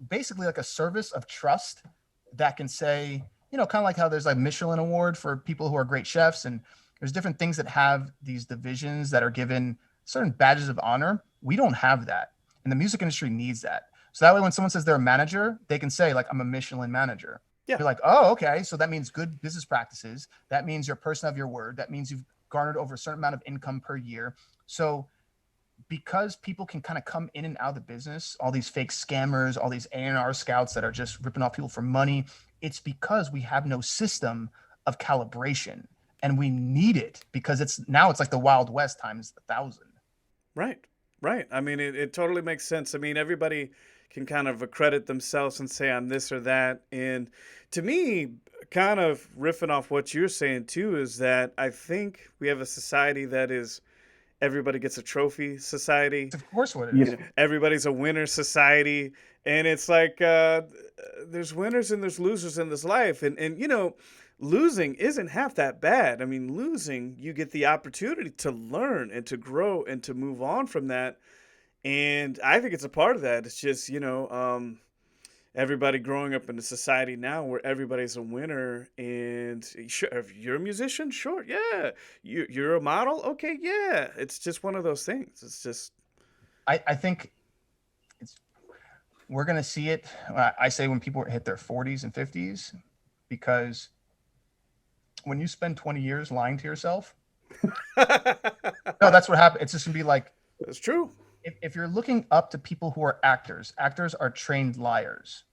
basically like a service of trust that can say, kind of like how there's like Michelin award for people who are great chefs, and there's different things that have these divisions that are given certain badges of honor. We don't have that, and the music industry needs that. So that way, when someone says they're a manager, they can say like, I'm a Michelin manager. Yeah. You're like, oh, okay. So that means good business practices. That means you're a person of your word. That means you've garnered over a certain amount of income per year. So because people can kind of come in and out of the business, all these fake scammers, all these A&R scouts that are just ripping off people for money, it's because we have no system of calibration, and we need it because it's like the Wild West times 1,000. Right. Right. I mean, it totally makes sense. I mean, everybody can kind of accredit themselves and say I'm this or that. And to me, kind of riffing off what you're saying too, is that I think we have a society that is everybody gets a trophy society. Of course what it is. Everybody's a winner society. And it's like there's winners and there's losers in this life. And losing isn't half that bad. I mean, losing, you get the opportunity to learn and to grow and to move on from that. And I think it's a part of that. It's just, everybody growing up in a society now where everybody's a winner. And sure, if you're a musician, sure, yeah. You're a model, okay, yeah. It's just one of those things. It's just. I think we're going to see it. I say when people hit their 40s and 50s, because when you spend 20 years lying to yourself, no, that's what happened. It's just going to be like. That's true. If you're looking up to people who are actors are trained liars.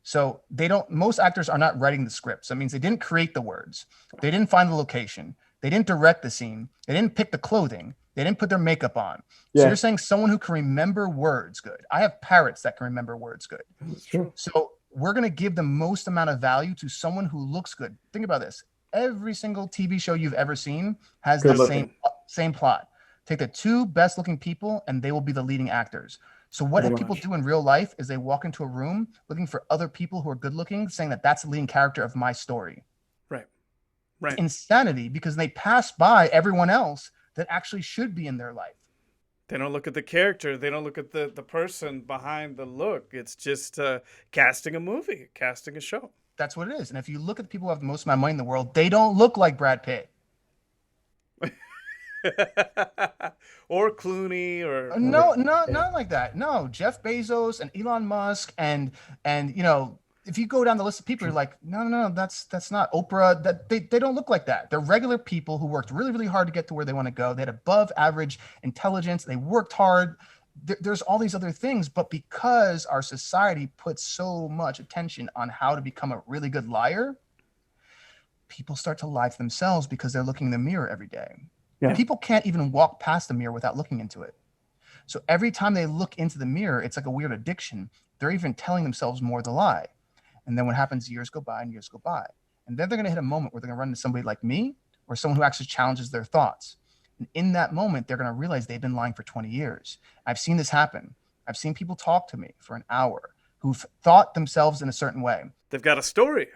So most actors are not writing the scripts. That means they didn't create the words. They didn't find the location. They didn't direct the scene. They didn't pick the clothing. They didn't put their makeup on. Yeah. So you're saying someone who can remember words good. I have parrots that can remember words good. That's true. So we're going to give the most amount of value to someone who looks good. Think about this. Every single TV show you've ever seen has the same plot. Take the two best looking people and they will be the leading actors. So what people do in real life is they walk into a room looking for other people who are good looking, saying that that's the leading character of my story. Right. It's insanity because they pass by everyone else that actually should be in their life. They don't look at the character. They don't look at the person behind the look. It's just casting a movie, casting a show. That's what it is. And if you look at the people who have the most amount of money in the world, they don't look like Brad Pitt. Or Clooney or not like that. No, Jeff Bezos and Elon Musk and if you go down the list of people, you're like, no, that's not Oprah. That they don't look like that. They're regular people who worked really, really hard to get to where they want to go. They had above average intelligence. They worked hard. There's all these other things, but because our society puts so much attention on how to become a really good liar, people start to lie to themselves because they're looking in the mirror every day. Yeah. People can't even walk past the mirror without looking into it. So every time they look into the mirror, it's like a weird addiction. They're even telling themselves more the lie. And then what happens, years go by and years go by. And then they're going to hit a moment where they're going to run into somebody like me or someone who actually challenges their thoughts. And in that moment, they're going to realize they've been lying for 20 years. I've seen this happen. I've seen people talk to me for an hour who've thought themselves in a certain way. They've got a story,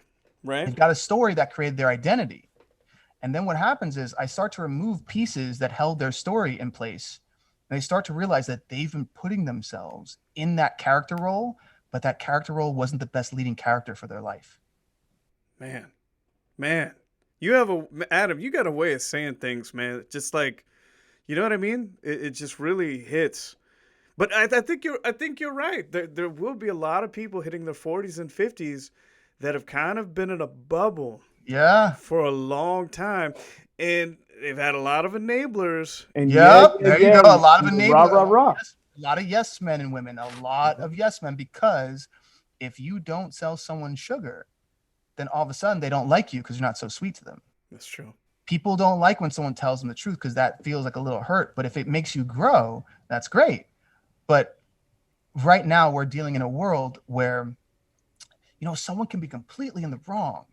right? They've got a story that created their identity. And then what happens is I start to remove pieces that held their story in place. And they start to realize that they've been putting themselves in that character role, but that character role wasn't the best leading character for their life. Man, Adam, you got a way of saying things, man. Just like, you know what I mean? It just really hits. But I think you're right. There will be a lot of people hitting their 40s and 50s that have kind of been in a bubble. Yeah. For a long time. And they've had a lot of enablers. And there you go. A lot of enablers. A lot of yes men and women. A lot of yes men, because if you don't sell someone sugar, then all of a sudden they don't like you because you're not so sweet to them. That's true. People don't like when someone tells them the truth because that feels like a little hurt. But if it makes you grow, that's great. But right now we're dealing in a world where, someone can be completely in the wrong.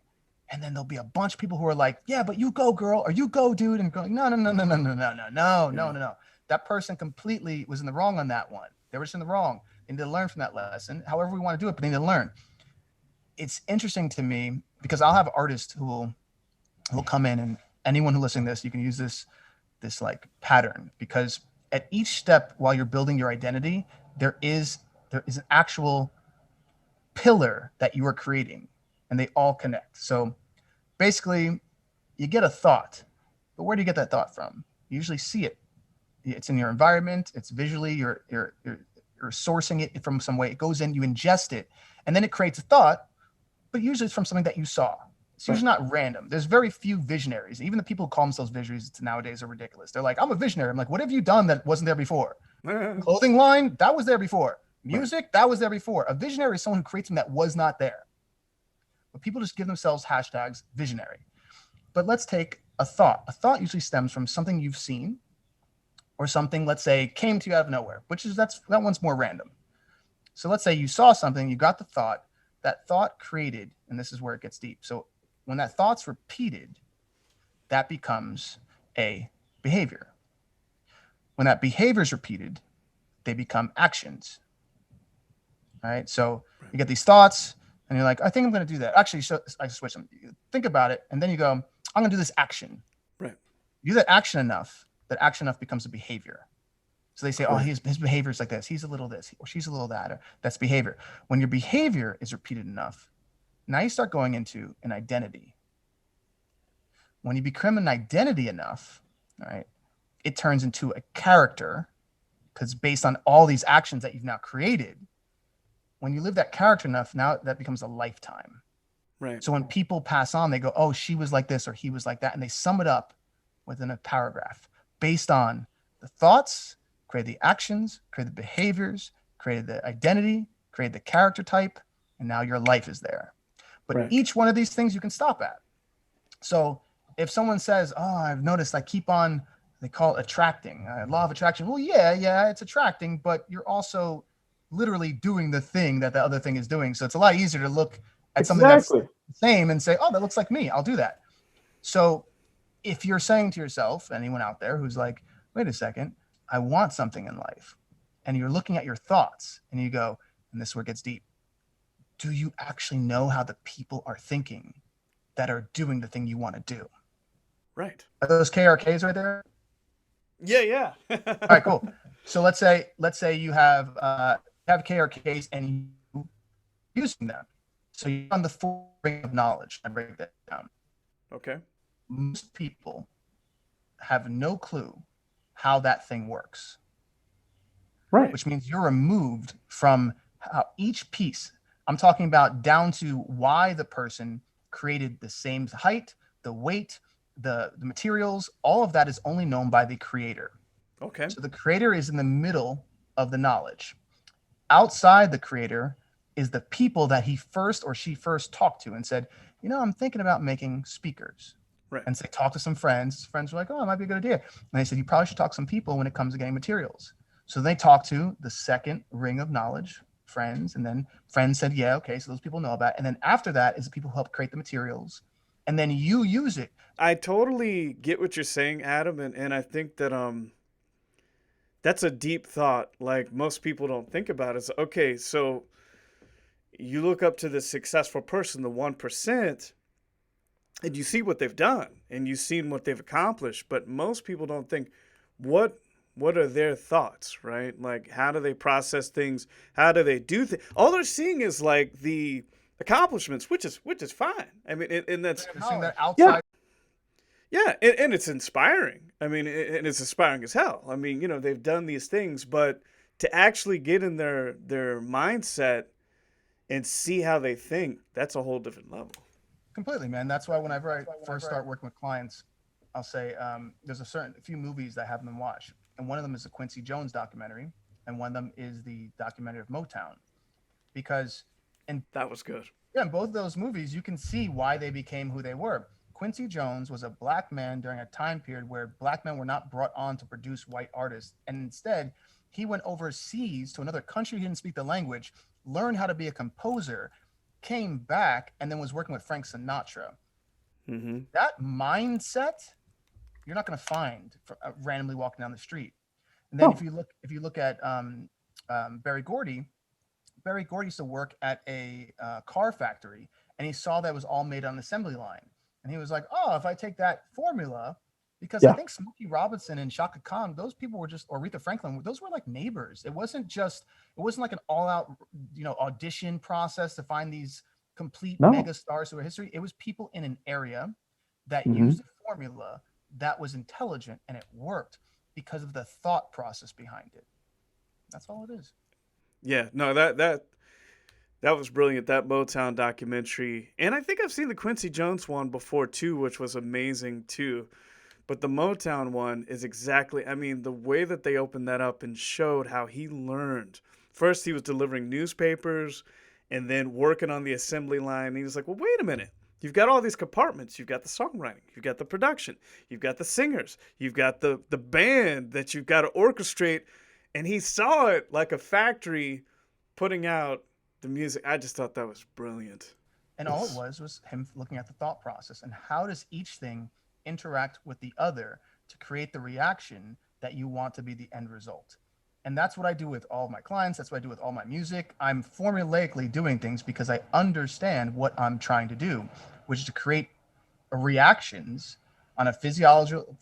And then there'll be a bunch of people who are like, yeah, but you go, girl, or you go, dude. And going, no, no, no, no, no, no, no, no, no, no, Yeah. no, no. That person completely was in the wrong on that one. They were just in the wrong. They need to learn from that lesson, however we want to do it, but they need to learn. It's interesting to me because I'll have artists who'll come in, and anyone who listening to this, you can use this like pattern, because at each step while you're building your identity, there is an actual pillar that you are creating, and they all connect. So basically, you get a thought, but where do you get that thought from? You usually see it. It's in your environment. It's visually. You're sourcing it from some way. It goes in. You ingest it, and then it creates a thought. But usually, it's from something that you saw. It's usually not random. There's very few visionaries. Even the people who call themselves visionaries nowadays are ridiculous. They're like, I'm a visionary. I'm like, what have you done that wasn't there before? Clothing line, that was there before. Music, that was there before. A visionary is someone who creates something that was not there. But people just give themselves hashtags visionary. But let's take a thought. A thought usually stems from something you've seen, or something, let's say, came to you out of nowhere, that one's more random. So let's say you saw something, you got the thought, that thought created, and this is where it gets deep. So when that thought's repeated, that becomes a behavior. When that behavior is repeated, they become actions. All right. So you get these thoughts, and you're like, I think I'm going to do that. Actually, I switch them. You think about it, and then you go, I'm going to do this action. Right. You do that action enough becomes a behavior. So they say, oh, his behavior is like this. He's a little this, or she's a little that, or that's behavior. When your behavior is repeated enough, now you start going into an identity. When you become an identity enough, all right, it turns into a character, because based on all these actions that you've now created, when you live that character enough, now that becomes a lifetime. Right. So when people pass on, they go, oh, she was like this, or he was like that. And they sum it up within a paragraph based on the thoughts, create the actions, create the behaviors, created the identity, create the character type, and now your life is there. But each one of these things you can stop at. So if someone says, oh, I've noticed I keep on, they call it attracting, law of attraction. Well, yeah, it's attracting, but you're also literally doing the thing that the other thing is doing. So it's a lot easier to look at something that's the same and say, oh, that looks like me. I'll do that. So if you're saying to yourself, anyone out there who's like, wait a second, I want something in life, and you're looking at your thoughts and you go, and this is where it gets deep. Do you actually know how the people are thinking that are doing the thing you want to do? Right. Are those KRKs right there? Yeah. All right, cool. So let's say you have KRKs and you using them. So you're on the fourth ring of knowledge. I break that down. Okay. Most people have no clue how that thing works. Right. Which means you're removed from how each piece, I'm talking about down to why the person created the same height, the weight, the materials, all of that is only known by the creator. Okay. So the creator is in the middle of the knowledge. Outside the creator is the people that he first or she first talked to and said, I'm thinking about making speakers. Right. And say, talk to some friends. Friends were like, oh, it might be a good idea. And they said, you probably should talk to some people when it comes to getting materials. So they talked to the second ring of knowledge, friends. And then friends said, yeah, okay, so those people know about it. And then after that is the people who help create the materials. And then you use it. I totally get what you're saying, Adam. And I think that that's a deep thought. Like most people don't think about it. It's, okay, so you look up to the successful person, the 1%, and you see what they've done and you've seen what they've accomplished. But most people don't think, what are their thoughts, right? Like, how do they process things? How do they do things? All they're seeing is like the accomplishments, which is fine. I mean, and that's that outside. Yeah, and it's inspiring. I mean, and it's inspiring as hell. I mean, they've done these things, but to actually get in their mindset and see how they think, that's a whole different level. Completely, man. That's why whenever I first start working with clients, I'll say there's a few movies that I have them watch. And one of them is the Quincy Jones documentary. And one of them is the documentary of Motown. Because that was good. Yeah, in both of those movies, you can see why they became who they were. Quincy Jones was a black man during a time period where black men were not brought on to produce white artists. And instead, He went overseas to another country, he didn't speak the language, learned how to be a composer, came back, and then was working with Frank Sinatra. Mm-hmm. That mindset you're not going to find randomly walking down the street. And then Oh, if you look at Berry Gordy, Berry Gordy used to work at a car factory, and he saw that it was all made on an assembly line, and he was like, "Oh, if I take that formula." Because I yeah. think Smokey Robinson and Shaka Khan, those people were just, or Aretha Franklin, those were like neighbors. It wasn't like an all-out, audition process to find these complete No. mega stars who are history. It was people in an area that Hmm. used a formula that was intelligent, and it worked because of the thought process behind it. That's all it is. Yeah, no, that was brilliant. That Motown documentary, and I think I've seen the Quincy Jones one before too, which was amazing too. But the Motown one is exactly, I mean, the way that they opened that up and showed how he learned. First, he was delivering newspapers and then working on the assembly line. And he was like, well, wait a minute. You've got all these compartments. You've got the songwriting. You've got the production. You've got the singers. You've got the band that you've got to orchestrate. And he saw it like a factory putting out the music. I just thought that was brilliant. And all it was him looking at the thought process and how does each thing interact with the other to create the reaction that you want to be the end result. And that's what I do with all of my clients. That's what I do with all my music. I'm formulaically doing things because I understand what I'm trying to do, which is to create reactions on a physiological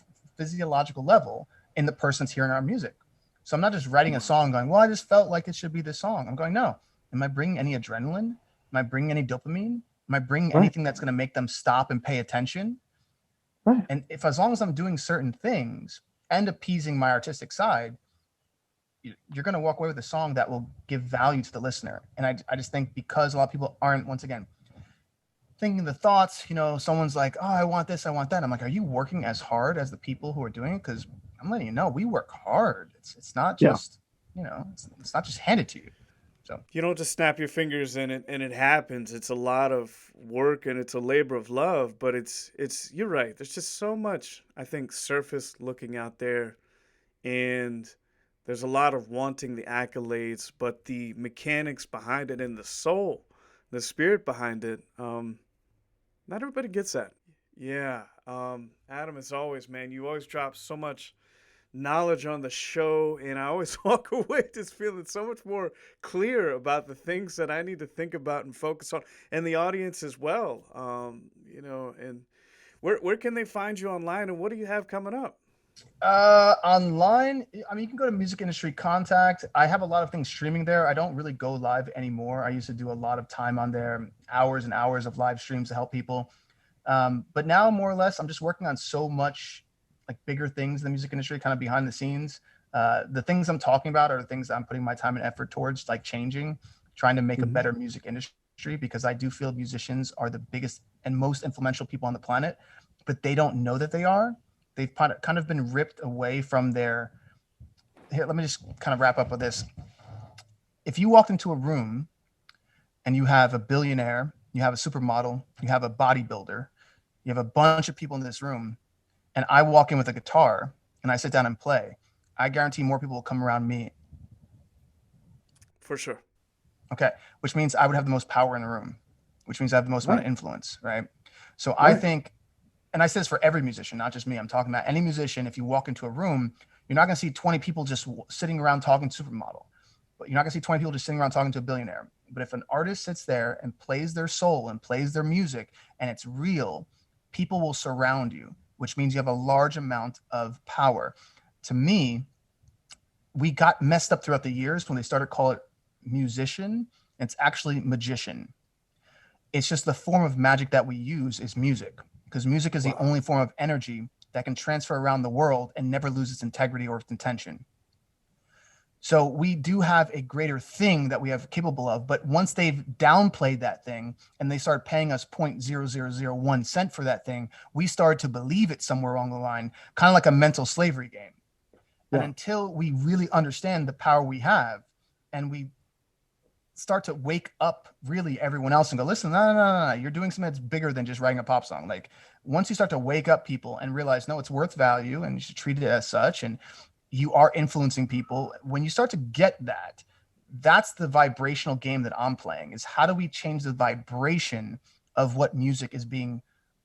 level in the person's hearing our music. So I'm not just writing a song going, well, I just felt like it should be this song. I'm going, no. Am I bringing any adrenaline? Am I bringing any dopamine? Am I bringing Right. anything that's going to make them stop and pay attention? Right. And if, as long as I'm doing certain things and appeasing my artistic side, you're going to walk away with a song that will give value to the listener. And I just think because a lot of people aren't, once again, thinking the thoughts, someone's like, oh, I want this, I want that. I'm like, are you working as hard as the people who are doing it? Because I'm letting you know, we work hard. It's not Yeah. just, it's not just handed to you. So You don't just snap your fingers and it happens. It's a lot of work and it's a labor of love, but it's you're right. There's just so much I think surface looking out there, and there's a lot of wanting the accolades, but the mechanics behind it and the soul, the spirit behind it, not everybody gets that. Yeah. Adam, as always, man, you always drop so much knowledge on the show, and I always walk away just feeling so much more clear about the things that I need to think about and focus on, and the audience as well. And where can they find you online, and what do you have coming up? online, I mean, you can go to Music Industry Contact. I have a lot of things streaming there. I don't really go live anymore. I used to do a lot of time on there, hours and hours of live streams to help people. But now, more or less, I'm just working on so much like bigger things in the music industry, kind of behind the scenes. The things I'm talking about are the things I'm putting my time and effort towards, like changing, trying to make a Hmm. better music industry, because I do feel musicians are the biggest and most influential people on the planet, but they don't know that they are. They've kind of been ripped away from their. Here, let me just kind of wrap up with this. If you walked into a room and you have a billionaire, you have a supermodel, you have a bodybuilder, you have a bunch of people in this room, and I walk in with a guitar and I sit down and play, I guarantee more people will come around me. For sure. Okay. Which means I would have the most power in the room, which means I have the most amount of Right. influence. Right. So I Right. think, and I say this for every musician, not just me, I'm talking about any musician. If you walk into a room, you're not going to see 20 people just sitting around talking to supermodel, but you're not going to see 20 people just sitting around talking to a billionaire. But if an artist sits there and plays their soul and plays their music and it's real, people will surround you, which means you have a large amount of power. To me, we got messed up throughout the years when they started calling it musician. It's actually magician. It's just the form of magic that we use is music, because music is the Wow. only form of energy that can transfer around the world and never lose its integrity or its intention. So we do have a greater thing that we have capable of, but once they've downplayed that thing and they start paying us 0.0001 cent for that thing, we start to believe it somewhere along the line, kind of like a mental slavery game. And Yeah. until we really understand the power we have and we start to wake up really everyone else and go, listen, no, you're doing something that's bigger than just writing a pop song. Like once you start to wake up people and realize, no, it's worth value and you should treat it as such. And you are influencing people. When you start to get that, that's the vibrational game that I'm playing, is how do we change the vibration of what music is being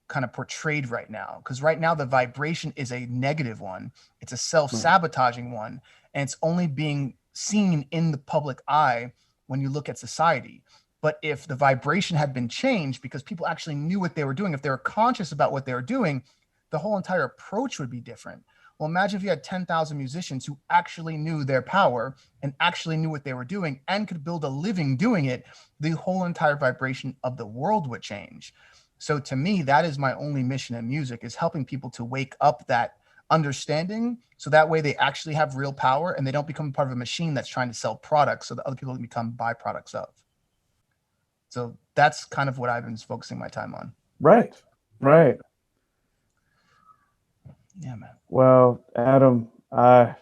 kind of portrayed right now? Because right now the vibration is a negative one. It's a self-sabotaging one. And it's only being seen in the public eye when you look at society. But if the vibration had been changed because people actually knew what they were doing, if they were conscious about what they were doing, the whole entire approach would be different. Well, imagine if you had 10,000 musicians who actually knew their power and actually knew what they were doing and could build a living doing it. The whole entire vibration of the world would change. So to me, that is my only mission in music, is helping people to wake up that understanding, so that way they actually have real power and they don't become part of a machine that's trying to sell products so that other people can become byproducts of. So that's kind of what I've been focusing my time on. Right. Yeah, man. Well, Adam, I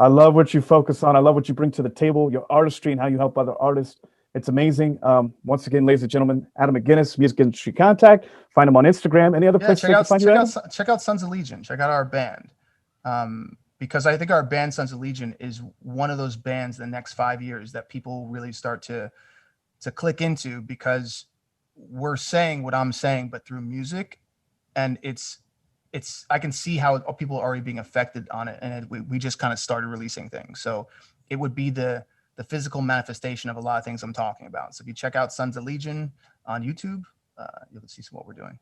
love what you focus on. I love what you bring to the table, your artistry and how you help other artists. It's amazing. Once again, ladies and gentlemen, Adam McInnis, Music Industry Contact. Find him on Instagram. Any other places they can find you, Adam? Check out Sons of Legion. Check out our band. Because I think our band, Sons of Legion, is one of those bands in the next 5 years that people really start to click into, because we're saying what I'm saying, but through music. And I can see how people are already being affected on it. And we just kind of started releasing things. So it would be the physical manifestation of a lot of things I'm talking about. So if you check out Sons of Legion on YouTube, you'll see what we're doing.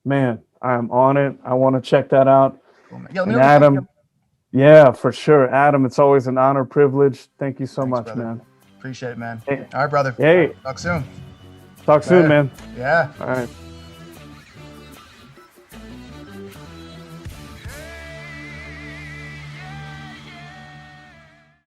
Man, I'm on it. I want to check that out. Cool, man. Yeah, and Adam, yeah, for sure. Adam, it's always an honor, privilege. Thank you so much, brother. Man. Appreciate it, man. Hey. All right, brother. Hey. Talk soon. Talk soon, man. Yeah. All right.